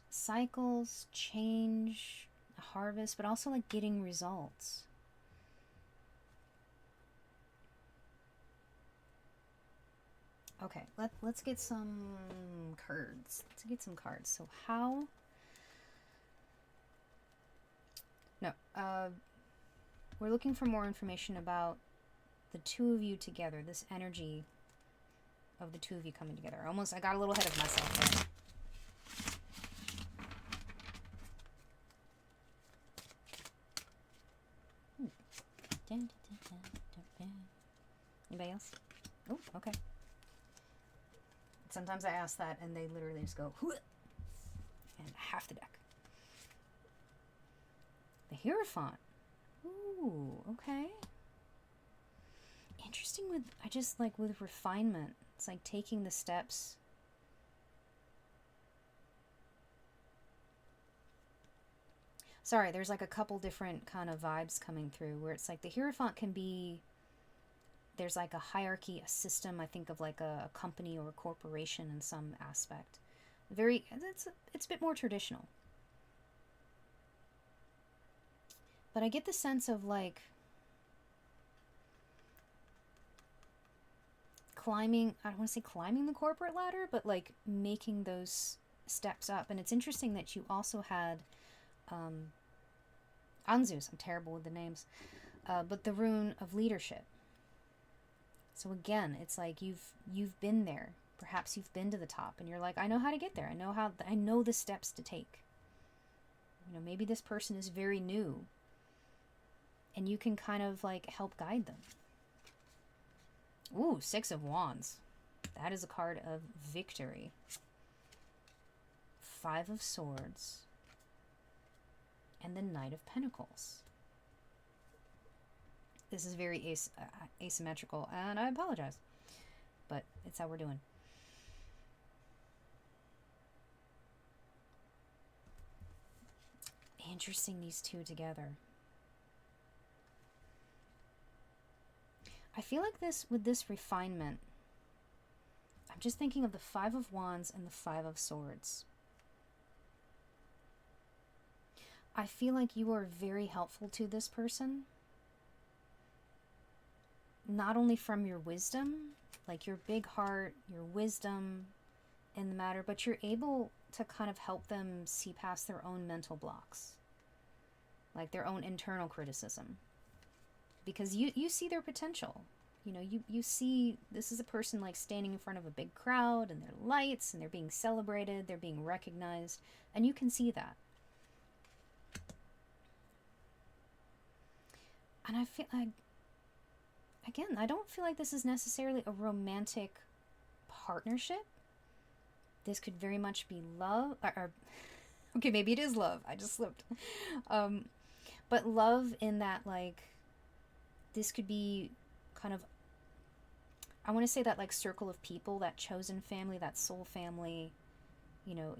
Cycles, change, harvest, but also like getting results. Okay, let's get some cards. Let's get some cards. So how... No, we're looking for more information about the two of you together, this energy of the two of you coming together. I got a little ahead of myself there. Anybody else? Oh, okay. Sometimes I ask that and they literally just go, "Hoo!" and half the deck. The Hierophant. Ooh, okay. Interesting with, I just like with refinement. It's like taking the steps. Sorry, there's like a couple different kind of vibes coming through where it's like the Hierophant can be, there's like a hierarchy, a system, I think of like a company or a corporation in some aspect. It's a bit more traditional. But I get the sense of like climbing, I don't want to say climbing the corporate ladder, but like making those steps up. And it's interesting that you also had Anzus, I'm terrible with the names, but the rune of leadership. So again, it's like you've been there. Perhaps you've been to the top and you're like, I know how to get there. I know the steps to take. You know, maybe this person is very new and you can kind of like help guide them. Ooh, 6 of Wands. That is a card of victory. 5 of Swords. And the Knight of Pentacles. This is very asymmetrical, and I apologize. But it's how we're doing. Interesting, these two together. I feel like this, with this refinement, I'm just thinking of the 5 of Wands and the 5 of Swords. I feel like you are very helpful to this person. Not only from your wisdom, like your big heart, your wisdom in the matter, but you're able to kind of help them see past their own mental blocks. Like their own internal criticism. Because you see their potential. You know, you see this is a person like standing in front of a big crowd and their lights and they're being celebrated, they're being recognized, and you can see that. And I feel like, again, I don't feel like this is necessarily a romantic partnership. This could very much be love, or okay, maybe it is love. I just slipped. But love in that, like, this could be kind of, I want to say that, like, circle of people, that chosen family, that soul family, you know,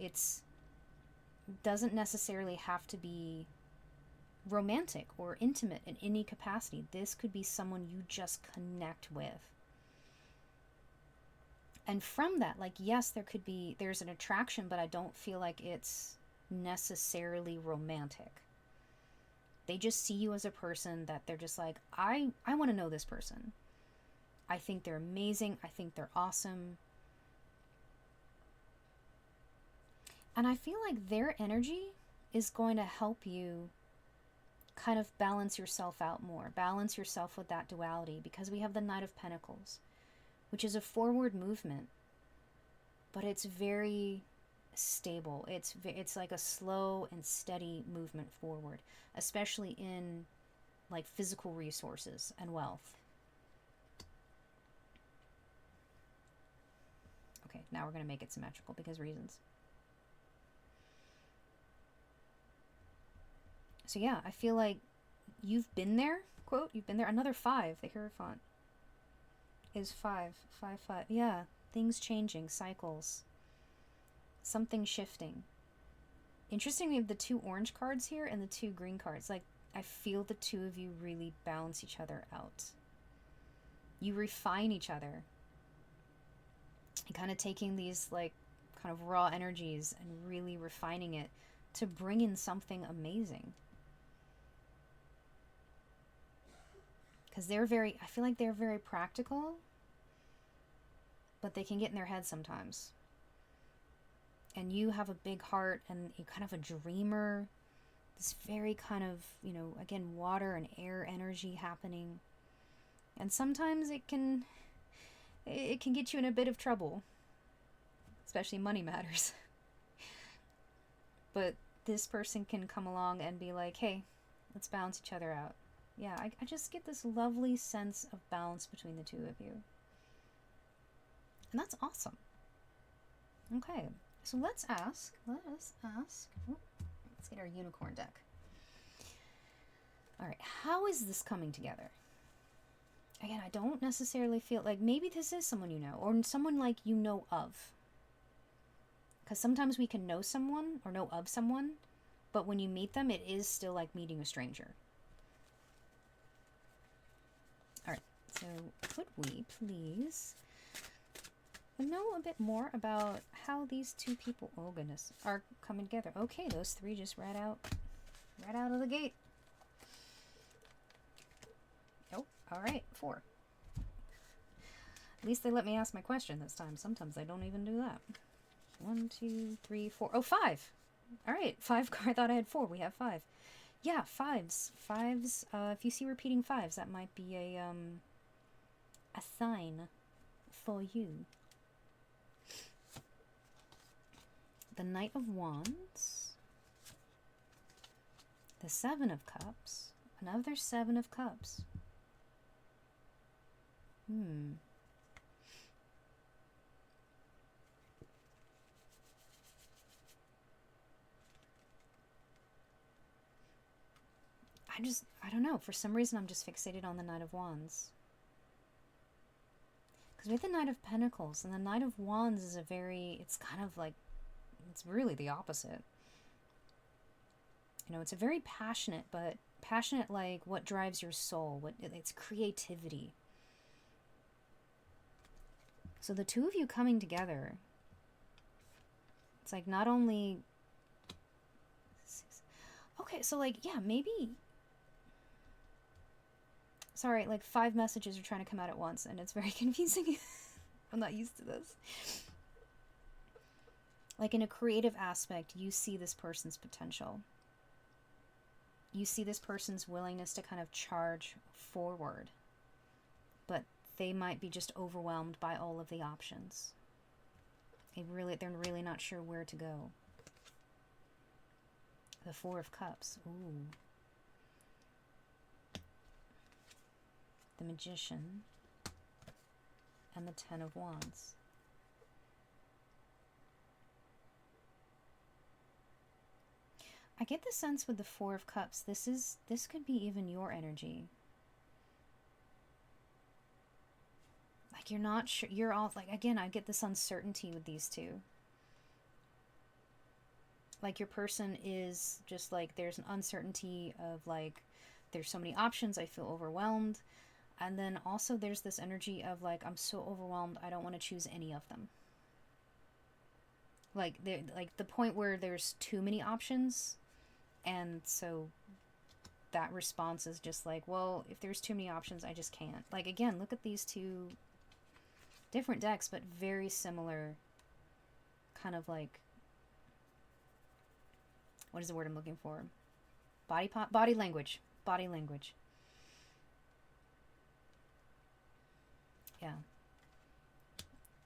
doesn't necessarily have to be romantic or intimate in any capacity. This could be someone you just connect with. And from that, like, yes, there's an attraction, but I don't feel like it's necessarily romantic. They just see you as a person that they're just like, I want to know this person. I think they're amazing. I think they're awesome. And I feel like their energy is going to help you kind of balance yourself out more. Balance yourself with that duality, because we have the Knight of Pentacles, which is a forward movement, but it's very stable. It's like a slow and steady movement forward, especially in like physical resources and wealth. Okay, now we're going to make it symmetrical because reasons. So yeah, I feel like you've been there, quote, you've been there. Another 5, the Hierophant is 5, 5, 5. Yeah, things changing, cycles, something shifting. Interesting, we have the 2 orange cards here and the 2 green cards. Like, I feel the 2 of you really balance each other out. You refine each other. And kind of taking these, like, kind of raw energies and really refining it to bring in something amazing. Because I feel like they're very practical, but they can get in their head sometimes. And you have a big heart and you're kind of a dreamer. This very kind of, again, water and air energy happening. And sometimes it can get you in a bit of trouble, especially money matters. But this person can come along and be like, hey, let's balance each other out. Yeah, I just get this lovely sense of balance between the 2 of you. And that's awesome. Okay, so let's ask. Let's get our unicorn deck. All right, how is this coming together? Again, I don't necessarily feel like maybe this is someone you know, or someone like you know of. Because sometimes we can know someone or know of someone, but when you meet them, it is still like meeting a stranger. All right, so could we please know a bit more about how these 2 people, oh goodness, are coming together? Okay, those 3 just right out of the gate. Oh, all right, 4. At least they let me ask my question this time. Sometimes they don't even do that. 1, 2, 3, 4. Oh, 5. All right, 5. I thought I had 4. We have 5. Yeah, 5s. 5s. If you see repeating 5s, that might be a sign for you. The Knight of Wands. The 7 of Cups. Another 7 of Cups. I don't know. For some reason, I'm just fixated on the Knight of Wands. Because we have the Knight of Pentacles, and the Knight of Wands is it's kind of like, it's really the opposite. It's a very passionate, but passionate like what drives your soul. It's creativity. So the 2 of you coming together, it's like not only... Okay, so like, yeah, maybe... Sorry, like 5 messages are trying to come out at once, and it's very confusing. I'm not used to this. Like in a creative aspect, you see this person's potential. You see this person's willingness to kind of charge forward. But they might be just overwhelmed by all of the options. They're really not sure where to go. The 4 of Cups. Ooh. The Magician. And the 10 of Wands. I get the sense with the 4 of Cups, this could be even your energy. Like you're not sure, you're all like, again, I get this uncertainty with these 2. Like your person is just like, there's an uncertainty of like, there's so many options, I feel overwhelmed. And then also there's this energy of like, I'm so overwhelmed, I don't want to choose any of them. Like the point where there's too many options, and so that response is just like, well, if there's too many options, I just can't. Like, again, look at these two different decks, but very similar kind of like, what is the word I'm looking for? Body language. Body language. Yeah.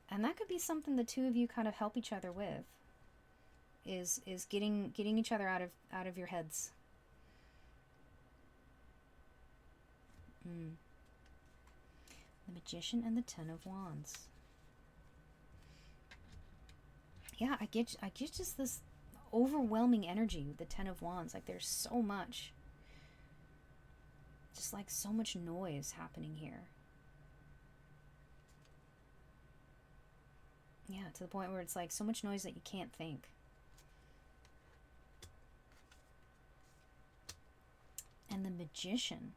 And that could be something the two of you kind of help each other with. Is getting each other out of your heads. The Magician and the Ten of Wands. Yeah, I get just this overwhelming energy with the Ten of Wands. Like, there's so much. Just like so much noise happening here. Yeah, to the point where it's like so much noise that you can't think. And the Magician.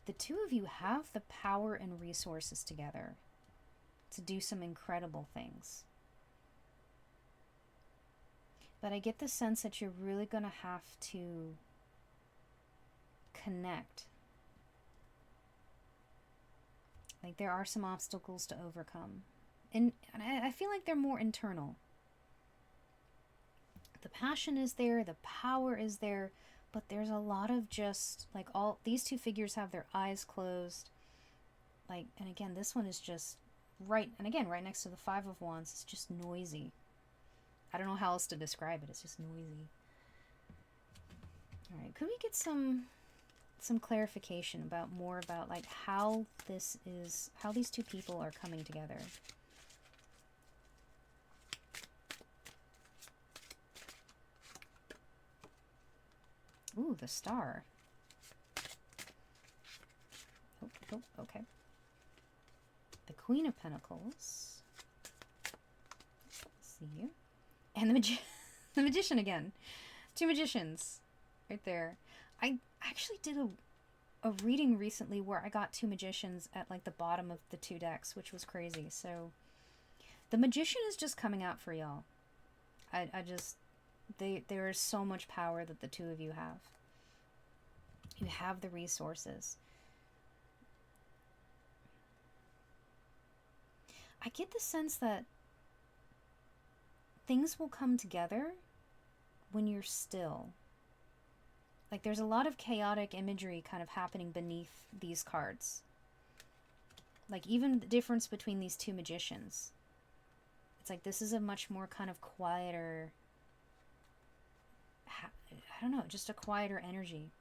The two of you have the power and resources together to do some incredible things. But I get the sense that you're really going to have to connect. Like, there are some obstacles to overcome. And I feel like they're more internal. The passion is there, the power is there, but there's a lot of just, like, all these two figures have their eyes closed. Like, and again, this one is just right next to the Five of Wands. It's just noisy. I don't know how else to describe it. It's just noisy. All right, could we get some clarification about more about like how these two people are coming together? Ooh, the Star. Oh, okay. The Queen of Pentacles. Let's see. And the Magician again. Two Magicians right there. I actually did a reading recently where I got two Magicians at like the bottom of the two decks, which was crazy. So the Magician is just coming out for y'all. There is so much power that the two of you have. You have the resources. I get the sense that things will come together when you're still. Like, there's a lot of chaotic imagery kind of happening beneath these cards. Like, even the difference between these two Magicians. It's like, this is a much more kind of quieter, I don't know, just a quieter energy.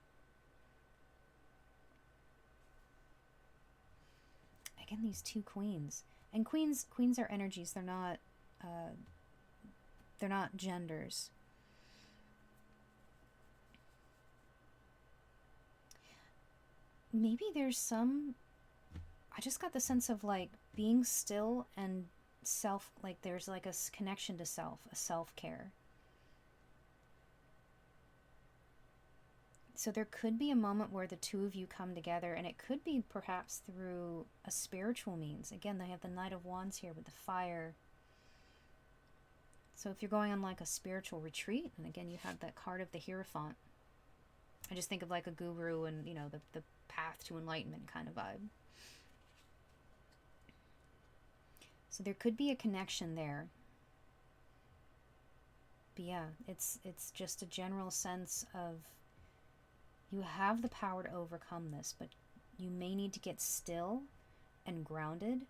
Again, these two Queens. And queens are energies. They're not genders. Maybe there's some, I just got the sense of like being still and self, like there's like a connection to self, a self-care. So there could be a moment where the two of you come together, and it could be perhaps through a spiritual means. Again, they have the Knight of Wands here with the fire. So if you're going on like a spiritual retreat, and again, you have that card of the Hierophant. I just think of like a guru and, you know, the path to enlightenment kind of vibe. So there could be a connection there. But yeah, it's just a general sense of you have the power to overcome this, but you may need to get still and grounded.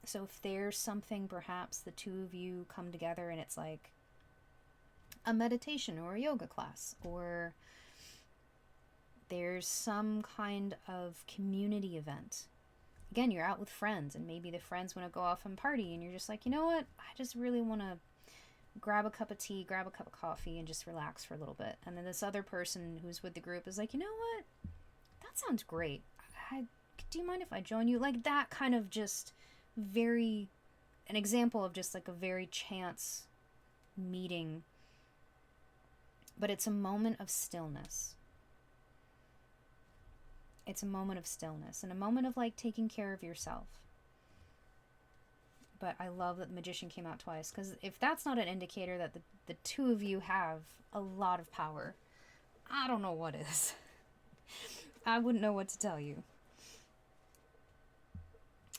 So if there's something, perhaps the two of you come together and it's like a meditation or a yoga class, or there's some kind of community event. Again, you're out with friends, and maybe the friends want to go off and party, and you're just like, you know what? I just really want to grab a cup of tea, grab a cup of coffee, and just relax for a little bit. And then this other person who's with the group is like, you know what? That sounds great. Do you mind if I join you? Like that kind of just an example of just like a very chance meeting. But it's a moment of stillness. It's a moment of stillness and a moment of like taking care of yourself. But I love that the Magician came out twice, because if that's not an indicator that the two of you have a lot of power, I don't know what is. I wouldn't know what to tell you.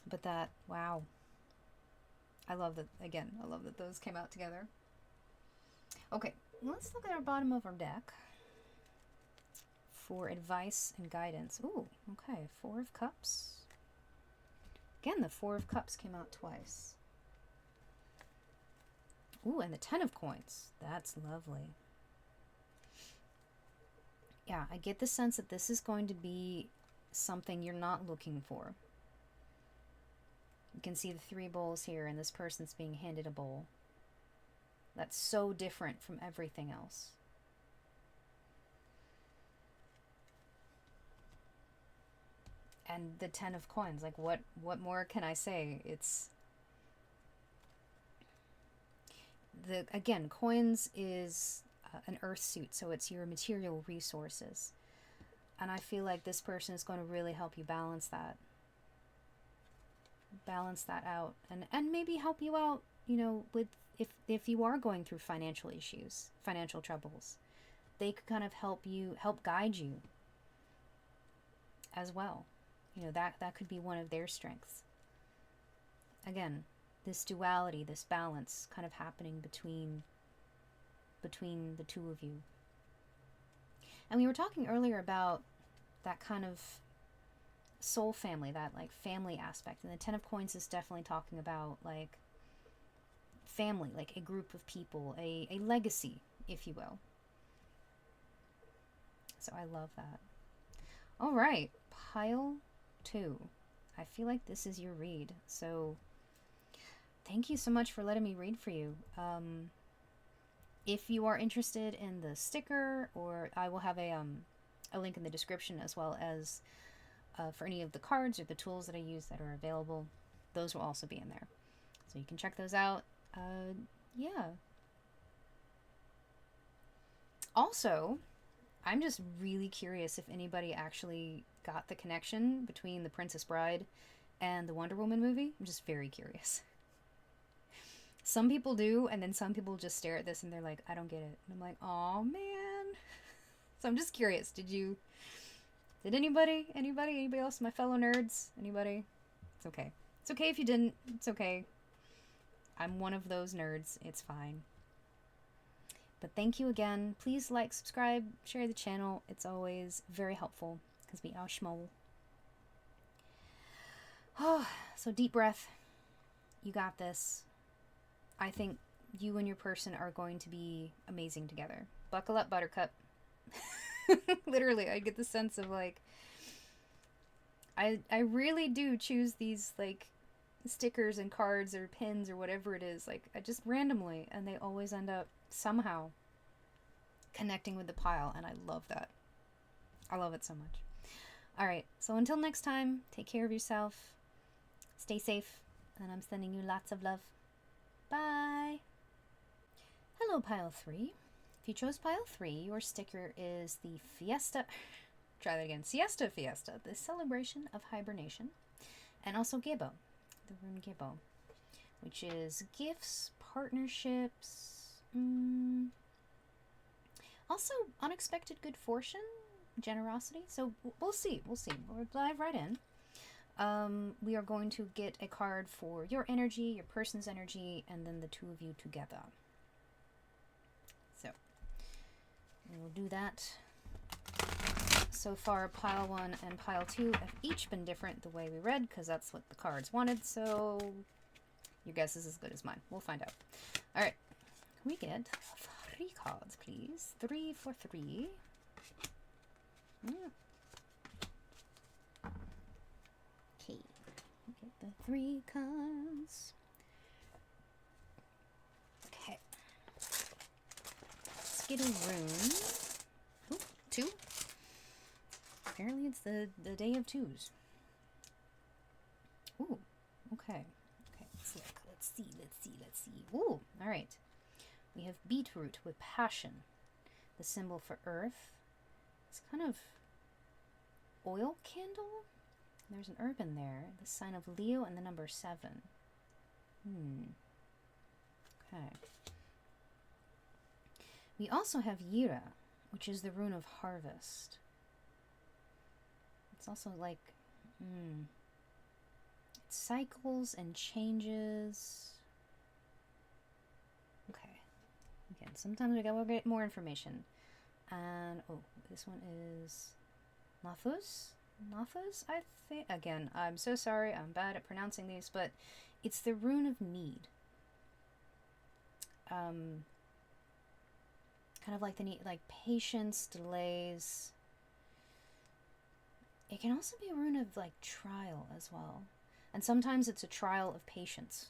But that, wow. I love that, again, I love that those came out together. Okay, let's look at our bottom of our deck for advice and guidance. Ooh, okay, Four of Cups. Again, the Four of Cups came out twice. Ooh, and the Ten of Coins. That's lovely. Yeah, I get the sense that this is going to be something you're not looking for. You can see the 3 bowls here, and this person's being handed a bowl. That's so different from everything else. And the 10 of Coins, like what more can I say? It's again, coins is an earth suit, so it's your material resources. And I feel like this person is going to really help you balance that. Balance that out, and maybe help you out, you know, with if you are going through financial issues, financial troubles. They could kind of help guide you as well. You know, that could be one of their strengths. Again, this duality, this balance kind of happening between the two of you. And we were talking earlier about that kind of soul family, that like family aspect. And the 10 of Coins is definitely talking about like family, like a group of people, a legacy, if you will. So I love that. All right, pile 2. I feel like this is your read. So thank you so much for letting me read for you. If you are interested in the sticker, or I will have a link in the description, as well as for any of the cards or the tools that I use that are available. Those will also be in there, so you can check those out. Yeah. Also, I'm just really curious if anybody actually got the connection between the Princess Bride and the Wonder Woman movie. I'm just very curious. Some people do, and then some people just stare at this and they're like, I don't get it. And I'm like, oh man. So I'm just curious. Did anybody else, my fellow nerds? Anybody? It's okay. It's okay if you didn't. It's okay. I'm one of those nerds. It's fine. But thank you again. Please like, subscribe, share the channel. It's always very helpful, because we are schmoll. Oh, so deep breath. You got this. I think you and your person are going to be amazing together. Buckle up, Buttercup. Literally, I get the sense of like, I really do choose these like stickers and cards or pins or whatever it is, like I just randomly, and they always end up somehow connecting with the pile, and I love that. I love it so much. All right, so until next time, take care of yourself, stay safe, and I'm sending you lots of love. Bye. Hello, pile 3. If you chose pile 3, your sticker is the Fiesta. Try that again. Siesta Fiesta, the celebration of hibernation, and also Gebo, the rune Gebo, which is gifts, partnerships, also unexpected good fortune, generosity. So we'll see. We'll dive right in. We are going to get a card for your energy, your person's energy, and then the two of you together. So we'll do that. So far, pile 1 and pile 2 have each been different the way we read, because that's what the cards wanted, so your guess is as good as mine. We'll find out. Alright, we get 3 cards, please. 3 for 3. Okay, get the 3 cards. Okay. Let's get a rune. Ooh, 2. Apparently it's the day of 2s. Ooh, okay. Okay, let's look. Let's see. Ooh, alright. We have beetroot with passion, the symbol for earth. It's kind of oil candle. There's an herb in there. The sign of Leo and the number 7. Okay. We also have Yira, which is the rune of harvest. It's also like, it cycles and changes. Okay. Again, sometimes we gotta get more information. And, oh, this one is Nathus? Nathus, I think? Again, I'm so sorry, I'm bad at pronouncing these, but it's the rune of need. Kind of like the need, like patience, delays. It can also be a rune of like trial as well. And sometimes it's a trial of patience.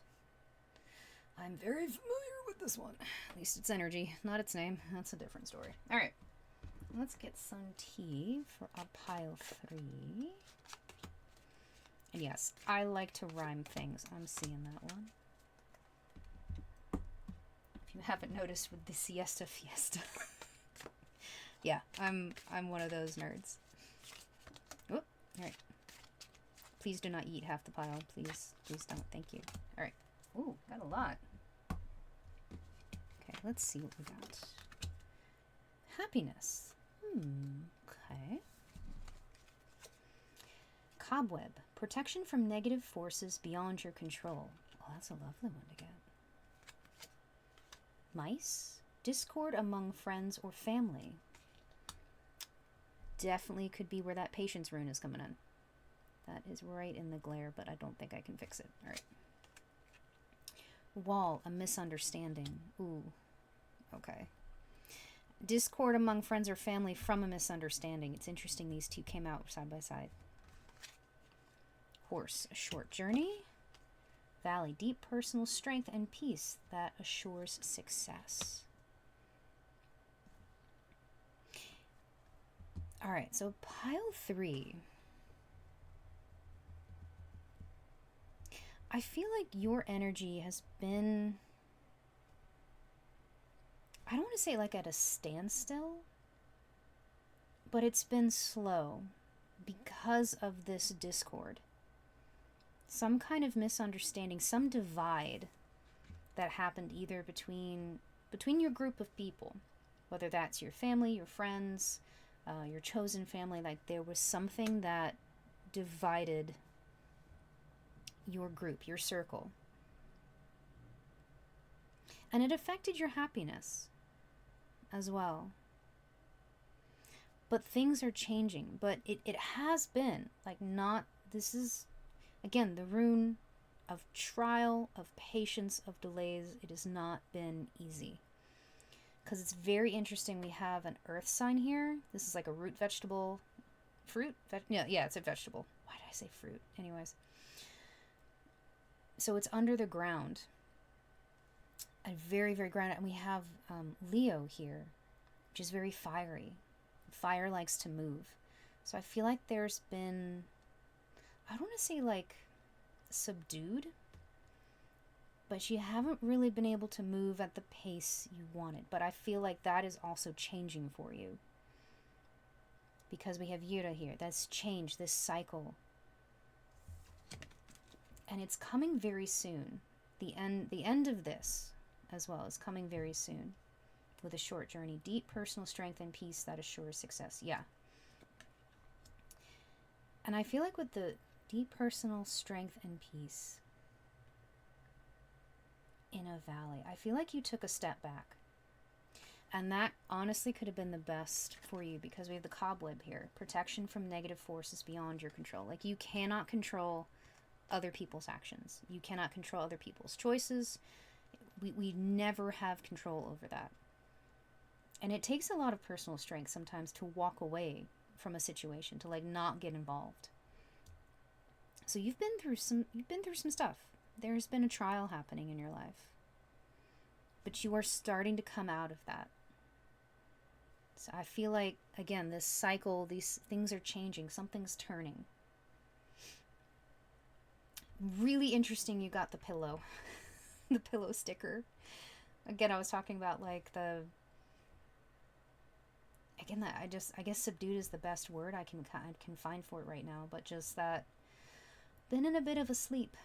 I'm very familiar with this one. At least its energy, not its name. That's a different story. All right. Let's get some tea for a pile 3. And yes, I like to rhyme things. I'm seeing that one. If you haven't noticed with the siesta fiesta. Yeah, I'm one of those nerds. Oh, all right. Please do not eat half the pile. Please don't. Thank you. All right. Ooh, got a lot. Okay, let's see what we got. Happiness. Okay. Cobweb. Protection from negative forces beyond your control. Oh, that's a lovely one to get. Mice. Discord among friends or family. Definitely could be where that patience rune is coming in. That is right in the glare, but I don't think I can fix it. All right. Wall. A misunderstanding. Ooh. Okay. Discord among friends or family from a misunderstanding. It's interesting these two came out side by side. Horse, a short journey. Valley, deep personal strength and peace that assures success. All right, so pile 3. I feel like your energy has been, I don't want to say like at a standstill, but it's been slow because of this discord. Some kind of misunderstanding, some divide that happened either between your group of people, whether that's your family, your friends, your chosen family. Like there was something that divided your group, your circle. And it affected your happiness as well. But things are changing. But it has been, like, not, this is, again, the rune of trial, of patience, of delays. It has not been easy. Because it's very interesting. We have an earth sign here. This is like a root vegetable. Fruit? Yeah, it's a vegetable. Why did I say fruit? Anyways. So it's under the ground. And very, very grounded. And we have Leo here, which is very fiery. Fire likes to move. So I feel like there's been, I don't want to say like subdued, but you haven't really been able to move at the pace you wanted. But I feel like that is also changing for you. Because we have Yura here. That's changed, this cycle. And it's coming very soon. The end of this as well is coming very soon. With a short journey. Deep personal strength and peace that assures success. Yeah. And I feel like with the deep personal strength and peace in a valley, I feel like you took a step back. And that honestly could have been the best for you because we have the cobweb here. Protection from negative forces beyond your control. Like you cannot control other people's actions. You cannot control other people's choices. We never have control over that. And it takes a lot of personal strength sometimes to walk away from a situation, to like not get involved. So you've been through some stuff. There's been a trial happening in your life. But you are starting to come out of that. So I feel like, again, this cycle, these things are changing. Something's turning. Really interesting you got the pillow. The pillow sticker. Again, I was talking about like again, that I guess subdued is the best word I can find for it right now, but just that, been in a bit of a sleep,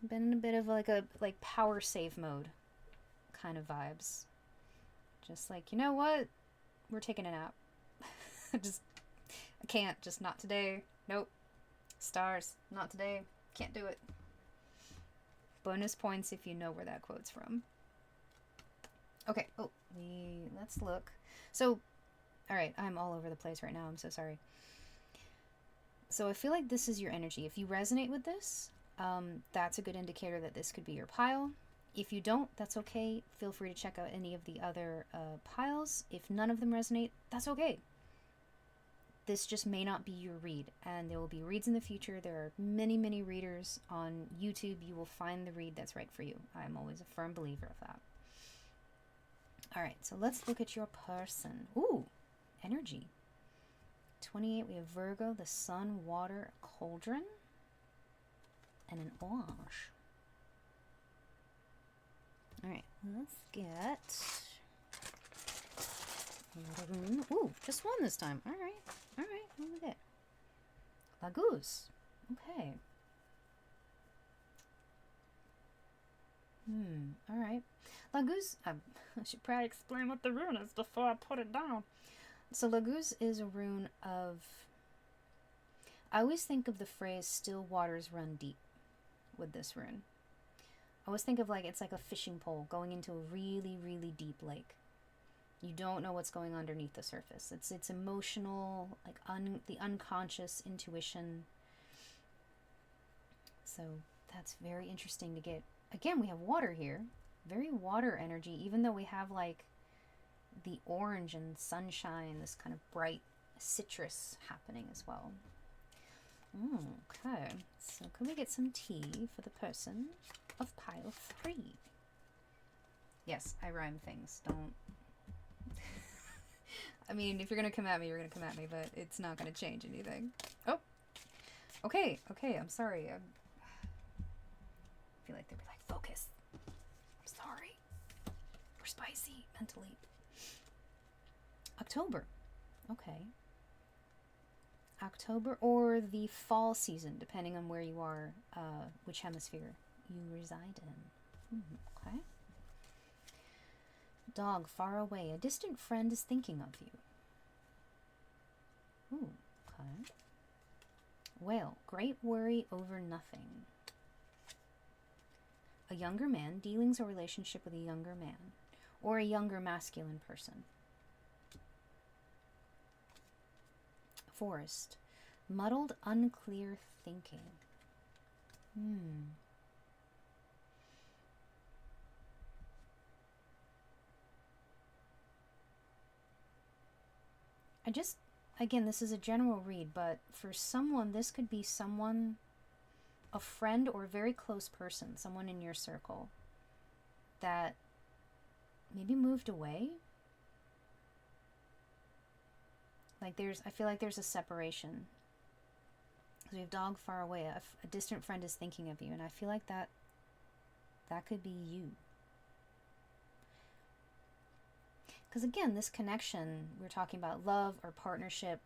been in a bit of like power save mode kind of vibes. Just like, you know what, we're taking a nap. Just, I can't, just not today. Nope. Stars, not today. Can't do it. Bonus points if you know where that quote's from. Okay, let's look. So, alright, I'm all over the place right now, I'm so sorry. So I feel like this is your energy. If you resonate with this, that's a good indicator that this could be your pile. If you don't, that's okay. Feel free to check out any of the other piles. If none of them resonate, that's okay. This just may not be your read, and there will be reads in the future. There are many, many readers on YouTube. You will find the read that's right for you. I'm always a firm believer of that. All right, so let's look at your person. Ooh, energy. 28, we have Virgo, the Sun, Water, a Cauldron, and an Orange. All right, let's get... Ooh, just one this time. All right, what do we get? La Goose. Okay. All right. La Goose, I should probably explain what the rune is before I put it down. So La Goose is a rune of... I always think of the phrase, still waters run deep, with this rune. I always think of like, it's like a fishing pole going into a really, really deep lake. You don't know what's going underneath the surface. It's emotional, like the unconscious intuition. So that's very interesting to get. Again, we have water here. Very water energy, even though we have like the orange and sunshine, this kind of bright citrus happening as well. Okay, so can we get some tea for the person of pile 3? Yes, I rhyme things. Don't... I mean, if you're gonna come at me, you're gonna come at me, but it's not gonna change anything. Oh! Okay, I'm sorry. I feel like they were like, focus. I'm sorry. We're spicy, mentally. October. Okay. October or the fall season, depending on where you are, which hemisphere you reside in. Okay. Dog far away. A distant friend is thinking of you. Ooh, okay. Whale. Great worry over nothing. A younger man. Dealings or relationship with a younger man. Or a younger masculine person. Forest. Muddled, unclear thinking. Again, this is a general read, but for someone, this could be someone, a friend or a very close person, someone in your circle that maybe moved away. Like I feel like there's a separation. Because we have dog far away, a distant friend is thinking of you, and I feel like that could be you. Because again, this connection, we're talking about love or partnership,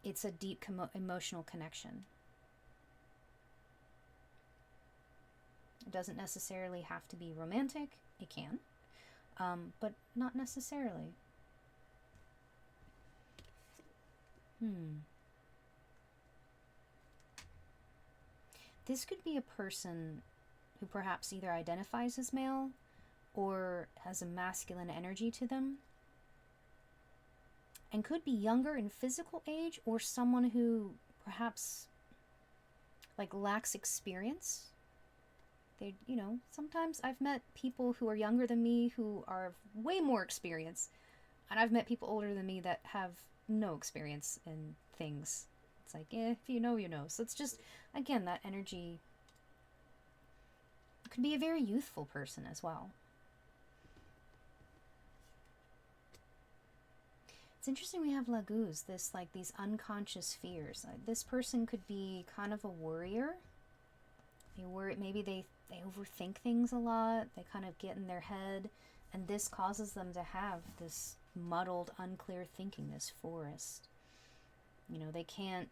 it's a deep emotional connection. It doesn't necessarily have to be romantic. It can, but not necessarily. This could be a person who perhaps either identifies as male or has a masculine energy to them, and could be younger in physical age, or someone who perhaps like lacks experience. They, sometimes I've met people who are younger than me who are way more experienced, and I've met people older than me that have no experience in things. It's like, if you know, you know. So it's just, again, that energy. It could be a very youthful person as well. It's interesting we have La Goose, these unconscious fears. This person could be kind of a worrier. Maybe they overthink things a lot. They kind of get in their head, and this causes them to have this muddled, unclear thinking, this forest. You know, they can't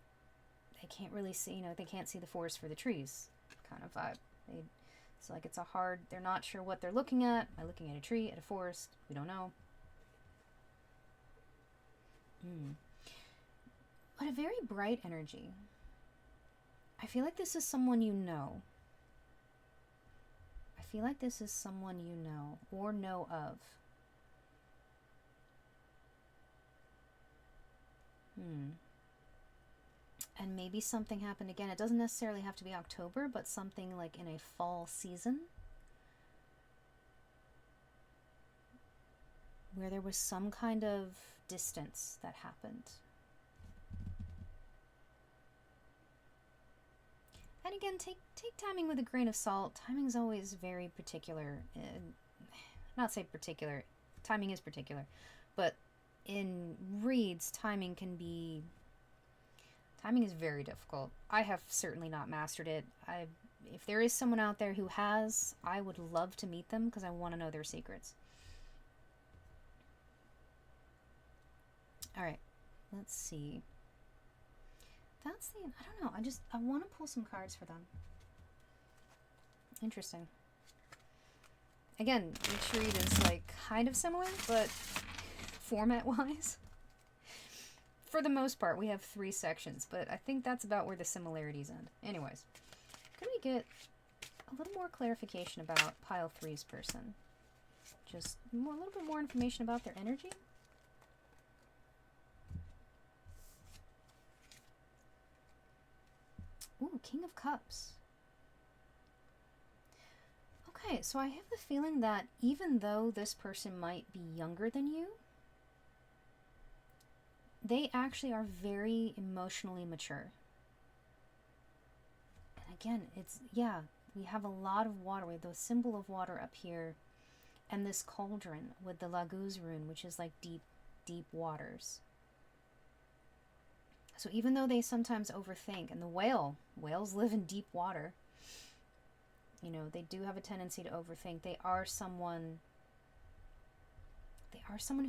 really see, you know, they can't see the forest for the trees kind of vibe. It's like it's a hard, they're not sure what they're looking at. Am I looking at a tree, at a forest? We don't know. But a very bright energy. I feel like this is someone you know. I feel like this is someone you know or know of. And maybe something happened again. It doesn't necessarily have to be October, but something like in a fall season where there was some kind of distance that happened. And again, take timing with a grain of salt. Timing's always very particular. Not say particular. Timing is particular. But in reads, timing is very difficult. I have certainly not mastered it. If there is someone out there who has, I would love to meet them because I want to know their secrets. All right, let's see. I don't know. I want to pull some cards for them. Interesting. Again, each read is like kind of similar, but format-wise, for the most part, we have 3 sections, but I think that's about where the similarities end. Anyways, could we get a little more clarification about pile 3's person? Just a little bit more information about their energy? Ooh, King of Cups. Okay, so I have the feeling that even though this person might be younger than you, they actually are very emotionally mature. And again, we have a lot of water. We have the symbol of water up here, and this cauldron with the Laguz rune, which is like deep, deep waters. So even though they sometimes overthink, and whales live in deep water, you know, they do have a tendency to overthink. They are someone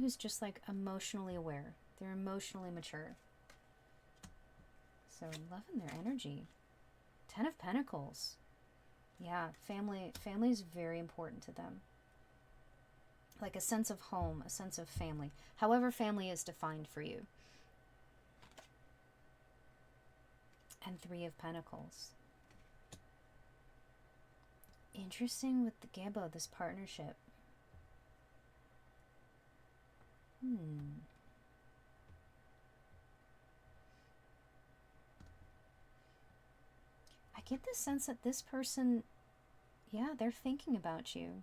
who's just like emotionally aware. They're emotionally mature. So loving their energy. 10 of Pentacles. Yeah, family is very important to them. Like a sense of home, a sense of family. However family is defined for you. And 3 of Pentacles. Interesting with the Gebo, this partnership. I get the sense that this person, yeah, they're thinking about you.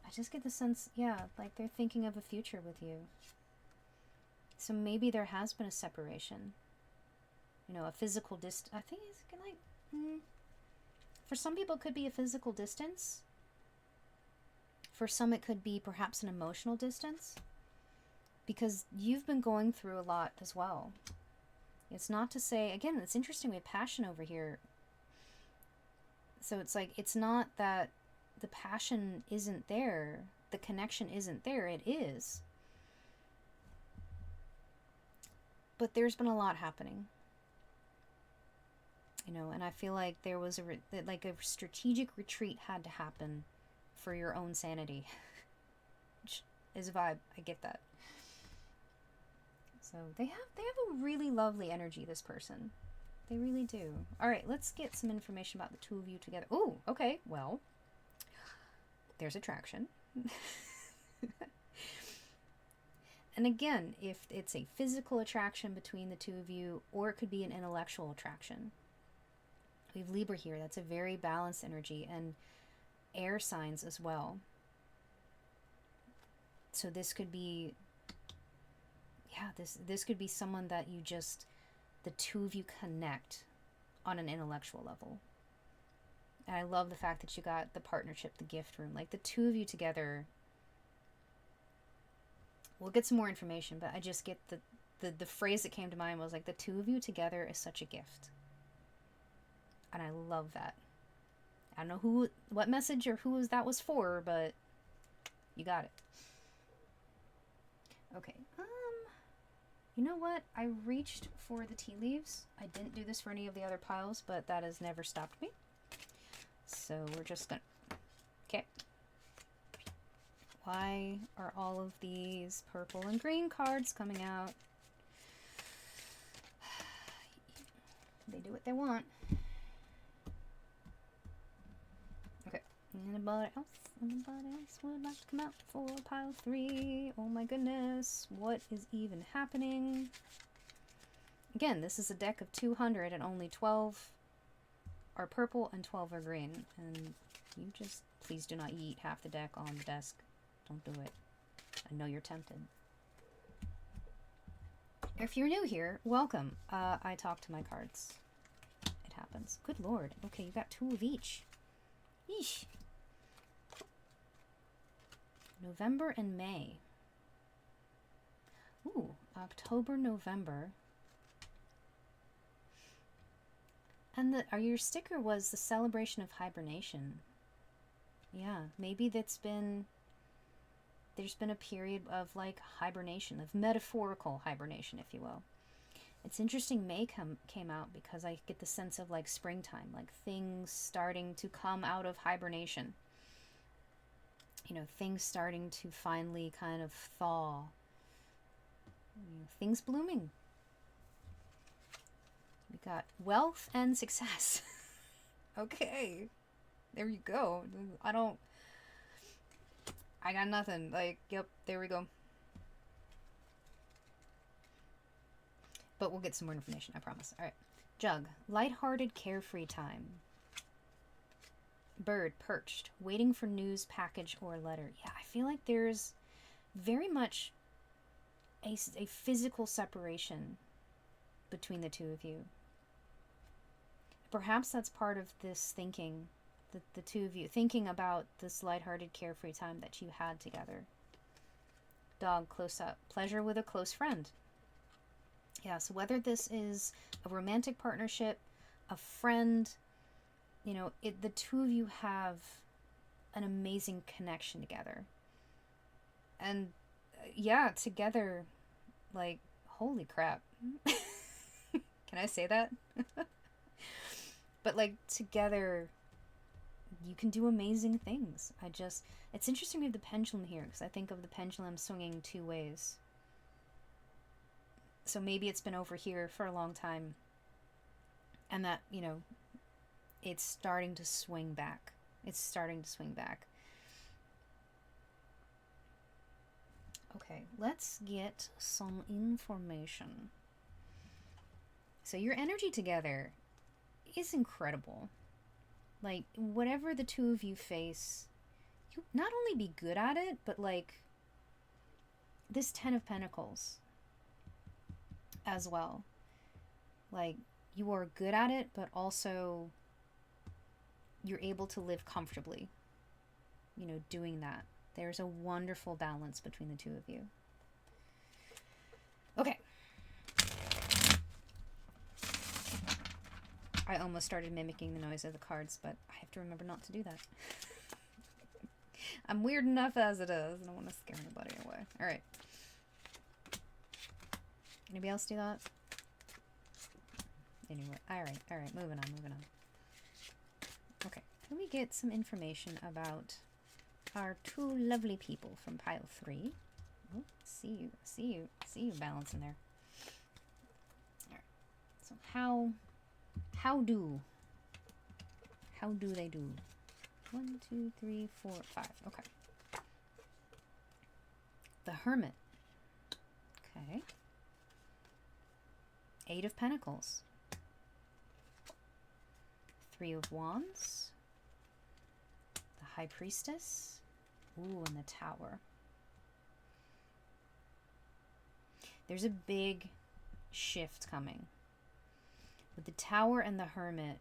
I just get the sense, yeah, like they're thinking of a future with you. So maybe there has been a separation. You know, a physical distance. I think it's like, for some people it could be a physical distance. For some it could be perhaps an emotional distance. Because you've been going through a lot as well. It's not to say, again, it's interesting, we have passion over here. So it's like, it's not that the passion isn't there, the connection isn't there, it is. But there's been a lot happening. You know, and I feel like there was a strategic retreat had to happen for your own sanity. Which is a vibe, I get that. So they have a really lovely energy, this person. They really do. All right, let's get some information about the 2 of you together. Oh, okay, well, there's attraction. And again, if it's a physical attraction between the 2 of you, or it could be an intellectual attraction. We have Libra here. That's a very balanced energy, and air signs as well. So this could be, yeah, this could be someone that you just, the 2 of you connect on an intellectual level. And I love the fact that you got the partnership, the gift room, like the 2 of you together. We'll get some more information, but I just get the phrase that came to mind was like, the 2 of you together is such a gift. And I love that. I don't know what message or that was for, but You got it. Okay. You know what? I reached for the tea leaves. I didn't do this for any of the other piles, but that has never stopped me. So we're just gonna... Okay. Why are all of these purple and green cards coming out? They do what they want. Okay. Anybody else? Anybody else would like to come out for pile 3? Oh my goodness. What is even happening? Again, this is a deck of 200 and only 12 are purple and 12 are green. And you just, please do not eat half the deck on the desk. Don't do it. I know you're tempted. If you're new here, welcome. I talk to my cards. It happens. Good lord. Okay, you got 2 of each. Yeesh. November and May. Ooh, October, November. And your sticker was the celebration of hibernation. Yeah, maybe there's been a period of like hibernation, of metaphorical hibernation, if you will. It's interesting May came out because I get the sense of like springtime, like things starting to come out of hibernation. You know, things starting to finally kind of thaw. You know, things blooming. We got wealth and success. Okay. There you go. I got nothing. Like, yep, there we go. But we'll get some more information, I promise. All right. Jug. Lighthearted, carefree time. Bird, perched, waiting for news, package, or letter. Yeah, I feel like there's very much a physical separation between the two of you. Perhaps that's part of this thinking, the two of you thinking about this lighthearted, carefree time that you had together. Dog, close up. Pleasure with a close friend. Yeah, so whether this is a romantic partnership, a friend, you know, the two of you have an amazing connection together. And yeah, together, like, holy crap. Can I say that? But like, together, you can do amazing things. It's interesting we have the pendulum here, because I think of the pendulum swinging 2 ways. So maybe it's been over here for a long time, and that, you know, it's starting to swing back. It's starting to swing back. Okay, let's get some information. So your energy together is incredible. Like, whatever the two of you face, you not only be good at it, but like this 10 of Pentacles as well. Like, you are good at it, but also you're able to live comfortably, you know, doing that. There's a wonderful balance between the two of you. Okay. I almost started mimicking the noise of the cards, but I have to remember not to do that. I'm weird enough as it is. I don't want to scare anybody away. Alright. Anybody else do that? Anyway, alright, moving on. Okay, can we get some information about our 2 lovely people from pile 3? Oh, see you balancing there. Alright, so how do they do? 1, 2, 3, 4, 5. Okay. The Hermit. Okay. 8 of Pentacles. 3 of Wands. The High Priestess. Ooh, and the Tower. There's a big shift coming. With the Tower and the Hermit.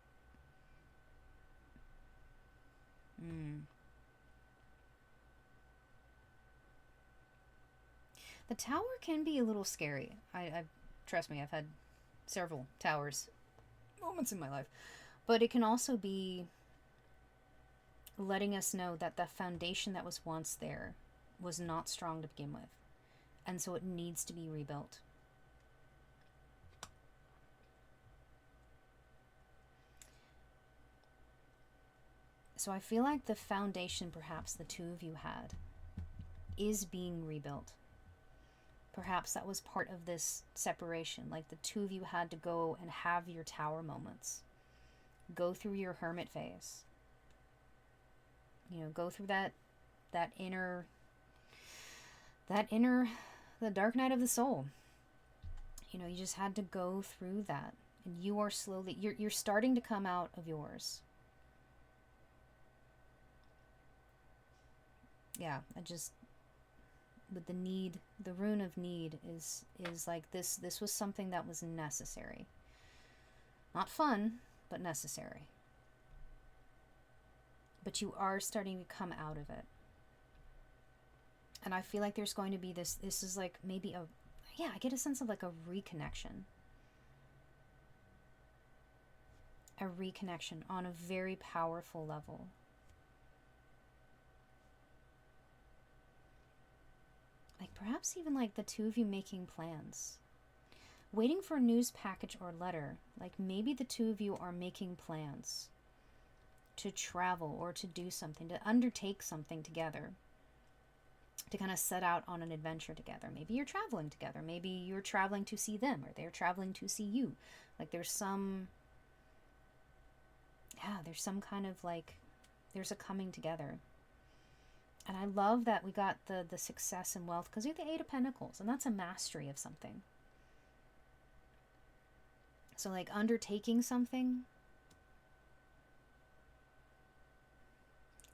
The Tower can be a little scary. I trust me, I've had several towers moments in my life. But it can also be letting us know that the foundation that was once there was not strong to begin with. And so it needs to be rebuilt. So I feel like the foundation perhaps the two of you had is being rebuilt. Perhaps that was part of this separation. Like the two of you had to go and have your tower moments. Go through your hermit phase. You know, go through that inner, the dark night of the soul. You know, you just had to go through that. And you are slowly, you're starting to come out of yours. Yeah, with the need, the rune of need is like this was something that was necessary. Not fun, but necessary. But you are starting to come out of it. And I feel like there's going to be this is like maybe I get a sense of like a reconnection. A reconnection on a very powerful level. Like perhaps even like the two of you making plans. Waiting for a news package or letter. Like maybe the two of you are making plans to travel or to do something, to undertake something together. To kind of set out on an adventure together. Maybe you're traveling together. Maybe you're traveling to see them or they're traveling to see you. Like there's some kind of like, there's a coming together. And I love that we got the success and wealth because you're the Eight of Pentacles, and that's a mastery of something. So like undertaking something,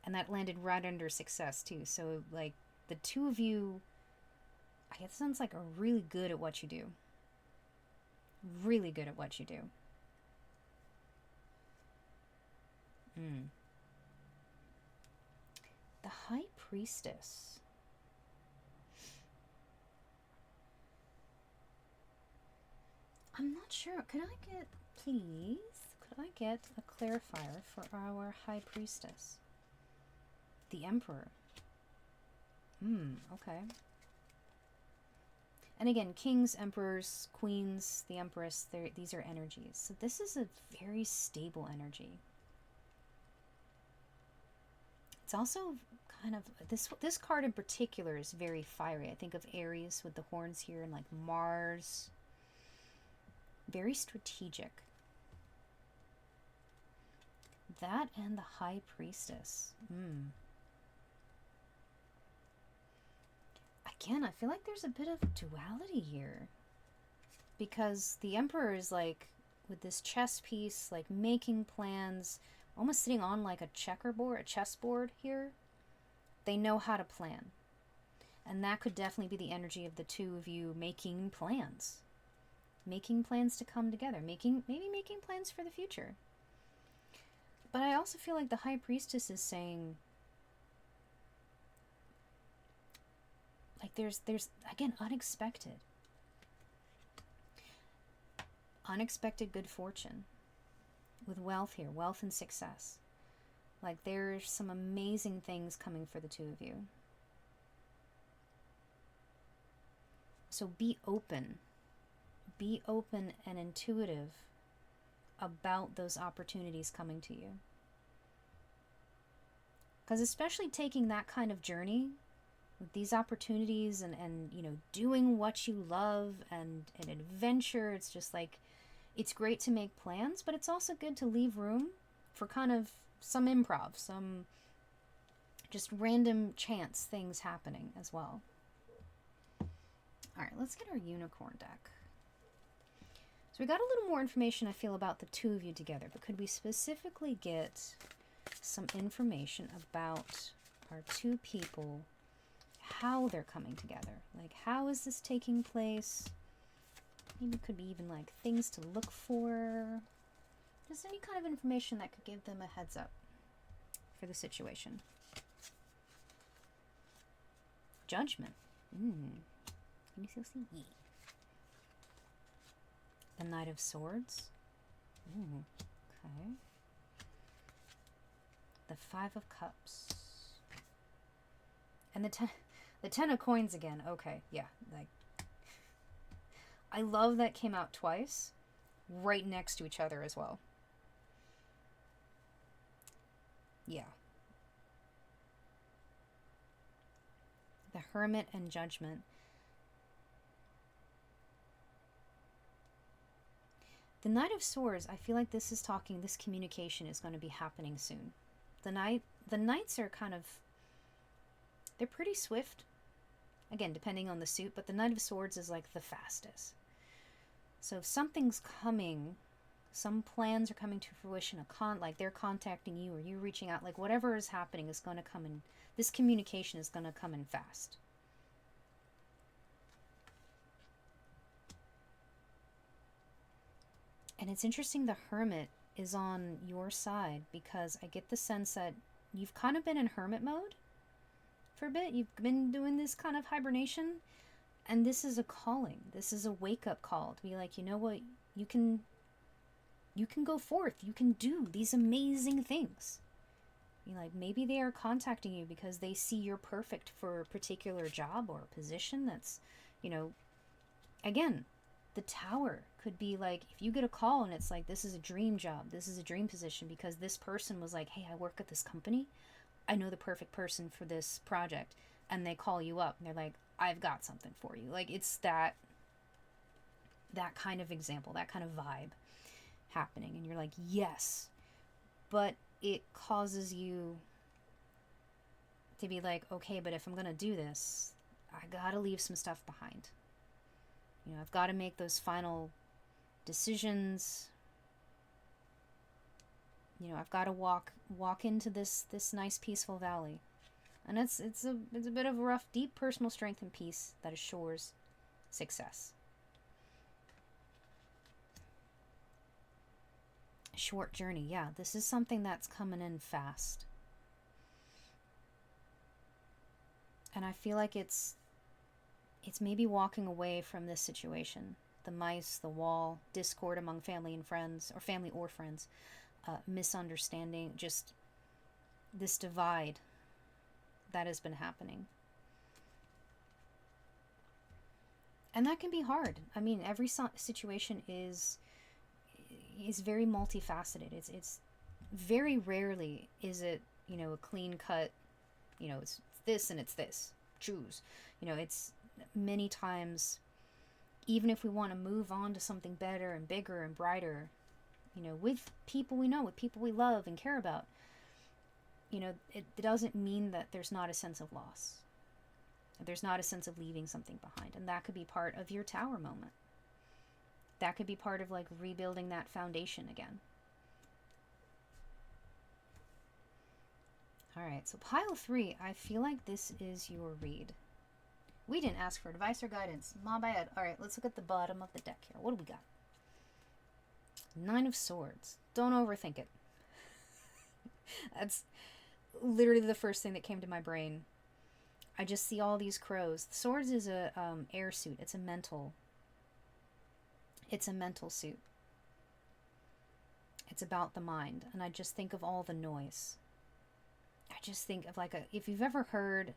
and that landed right under success too. So like the two of you, I guess, sounds like are really good at what you do. Really good at what you do. The High Priestess. I'm not sure. Could I get a clarifier for our High Priestess? The Emperor. Okay. And again, kings, emperors, queens, the Empress, these are energies. So this is a very stable energy. It's also kind of, this card in particular is very fiery. I think of Aries with the horns here and like Mars. Very strategic. That and the High Priestess. Again, I feel like there's a bit of duality here. Because the Emperor is like, with this chess piece, like making plans, almost sitting on like a chessboard here. They know how to plan. And that could definitely be the energy of the two of you making plans. Making plans to come together. Maybe making plans for the future. But I also feel like the High Priestess is saying, like there's again, unexpected good fortune with wealth here, wealth and success. Like there's some amazing things coming for the two of you. So be open and intuitive about those opportunities coming to you. Because especially taking that kind of journey with these opportunities and you know, doing what you love and an adventure, it's just like, it's great to make plans, but it's also good to leave room for kind of some improv, some just random chance things happening as well. All right, let's get our unicorn deck. So we got a little more information, I feel, about the two of you together, but could we specifically get some information about our two people, how they're coming together? Like, how is this taking place? Maybe it could be even like things to look for. Just any kind of information that could give them a heads up for the situation. Judgment. The Knight of Swords. Okay. The Five of Cups. And the The Ten of Coins again. Okay, yeah. Like, I love that came out twice, right next to each other as well. Yeah. The Hermit and Judgment. The Knight of Swords, I feel like this is talking, this communication is going to be happening soon. The Knights are kind of, they're pretty swift. Again, depending on the suit, but the Knight of Swords is like the fastest. So if something's coming, some plans are coming to fruition, like they're contacting you or you reaching out, like whatever is happening is going to come in, this communication is going to come in fast. And it's interesting the Hermit is on your side, because I get the sense that you've kind of been in hermit mode for a bit. You've been doing this kind of hibernation, and this is a calling. This is a wake-up call to be like, you know what, you can go forth, you can do these amazing things. You know, like maybe they are contacting you because they see you're perfect for a particular job or position that's, you know, again, the Tower could be like, if you get a call and it's like, this is a dream job, this is a dream position, because this person was like, hey, I work at this company, I know the perfect person for this project, and they call you up and they're like, I've got something for you. Like, it's that kind of example, that kind of vibe happening, and you're like, yes, but it causes you to be like, okay, but if I'm gonna do this, I gotta leave some stuff behind. You know, I've got to make those final decisions. You know, I've got to walk into this nice peaceful valley. And it's a bit of a rough, deep personal strength and peace that assures success. Short journey, yeah, this is something that's coming in fast. And I feel like it's maybe walking away from this situation. The mice, the wall, discord among family and friends, or family or friends, misunderstanding, just this divide that has been happening. And that can be hard. I mean, every situation is very multifaceted. It's very rarely is it, you know, a clean cut, you know, it's this and it's this. Choose. You know, it's many times, even if we want to move on to something better and bigger and brighter, you know, with people we know, with people we love and care about, you know, it doesn't mean that there's not a sense of loss. There's not a sense of leaving something behind. And that could be part of your Tower moment. That could be part of like rebuilding that foundation again. All right, so pile 3, I feel like this is your read. We didn't ask for advice or guidance. My bad. All right, let's look at the bottom of the deck here. What do we got? Nine of Swords. Don't overthink it. That's literally the first thing that came to my brain. I just see all these crows. The Swords is a air suit. It's a mental suit. It's about the mind. And I just think of all the noise. I just think of like if you've ever heard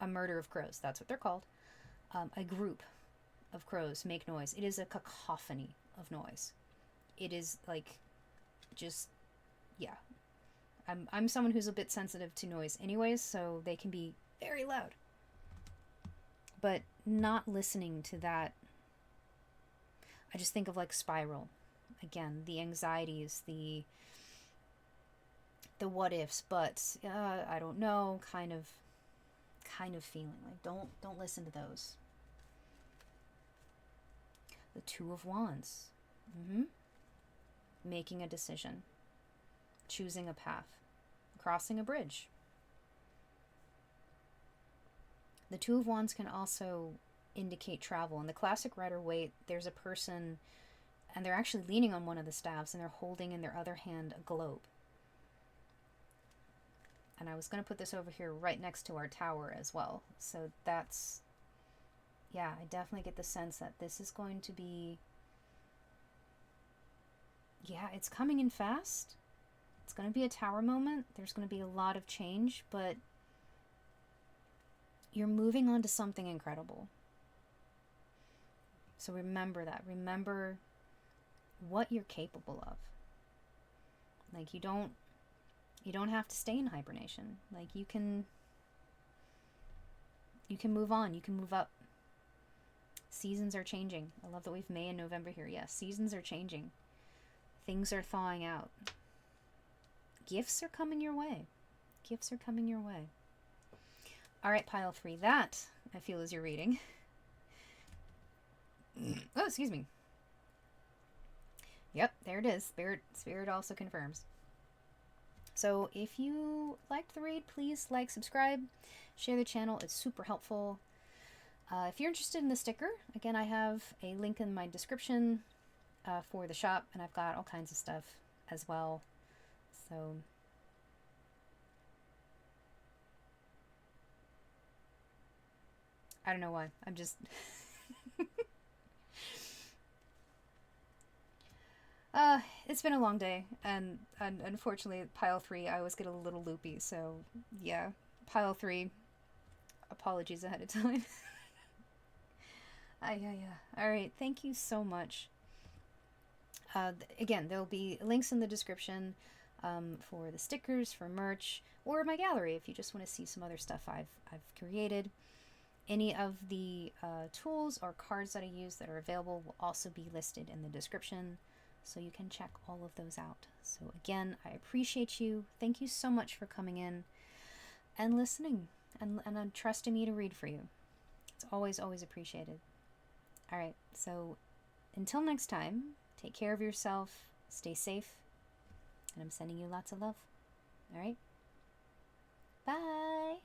a murder of crows, that's what they're called. A group of crows make noise. It is a cacophony of noise. It is like, just, yeah. I'm someone who's a bit sensitive to noise anyways, so they can be very loud. But not listening to that, I just think of like Spiral. Again, the anxieties, the what ifs, but I don't know, kind of feeling like don't listen to those. The Two of Wands. Making a decision, choosing a path, crossing a bridge. The Two of Wands can also indicate travel. In the classic Rider-Waite, there's a person and they're actually leaning on one of the staffs and they're holding in their other hand a globe. And I was going to put this over here right next to our tower as well. So that's, yeah, I definitely get the sense that this is going to be, yeah, it's coming in fast. It's going to be a tower moment. There's going to be a lot of change, but you're moving on to something incredible. So remember that. Remember what you're capable of. Like, you don't have to stay in hibernation. Like, you can move on. You can move up. Seasons are changing. I love that we've May and November here. Yes, seasons are changing. Things are thawing out. Gifts are coming your way. Gifts are coming your way. All right, pile 3. That, I feel, is your reading. Oh, excuse me. Yep, there it is. Spirit also confirms. So if you liked the read, please like, subscribe, share the channel. It's super helpful. If you're interested in the sticker, again, I have a link in my description for the shop, and I've got all kinds of stuff as well. So I don't know why. I'm just it's been a long day, and unfortunately pile 3 I always get a little loopy, so yeah, pile 3, apologies ahead of time. Yeah. Alright, thank you so much. Again, there'll be links in the description for the stickers, for merch, or my gallery if you just want to see some other stuff I've created. Any of the tools or cards that I use that are available will also be listed in the description, so you can check all of those out. So again, I appreciate you. Thank you so much for coming in and listening and trusting me to read for you. It's always appreciated. All right, so until next time, take care of yourself, stay safe, and I'm sending you lots of love. All right? Bye!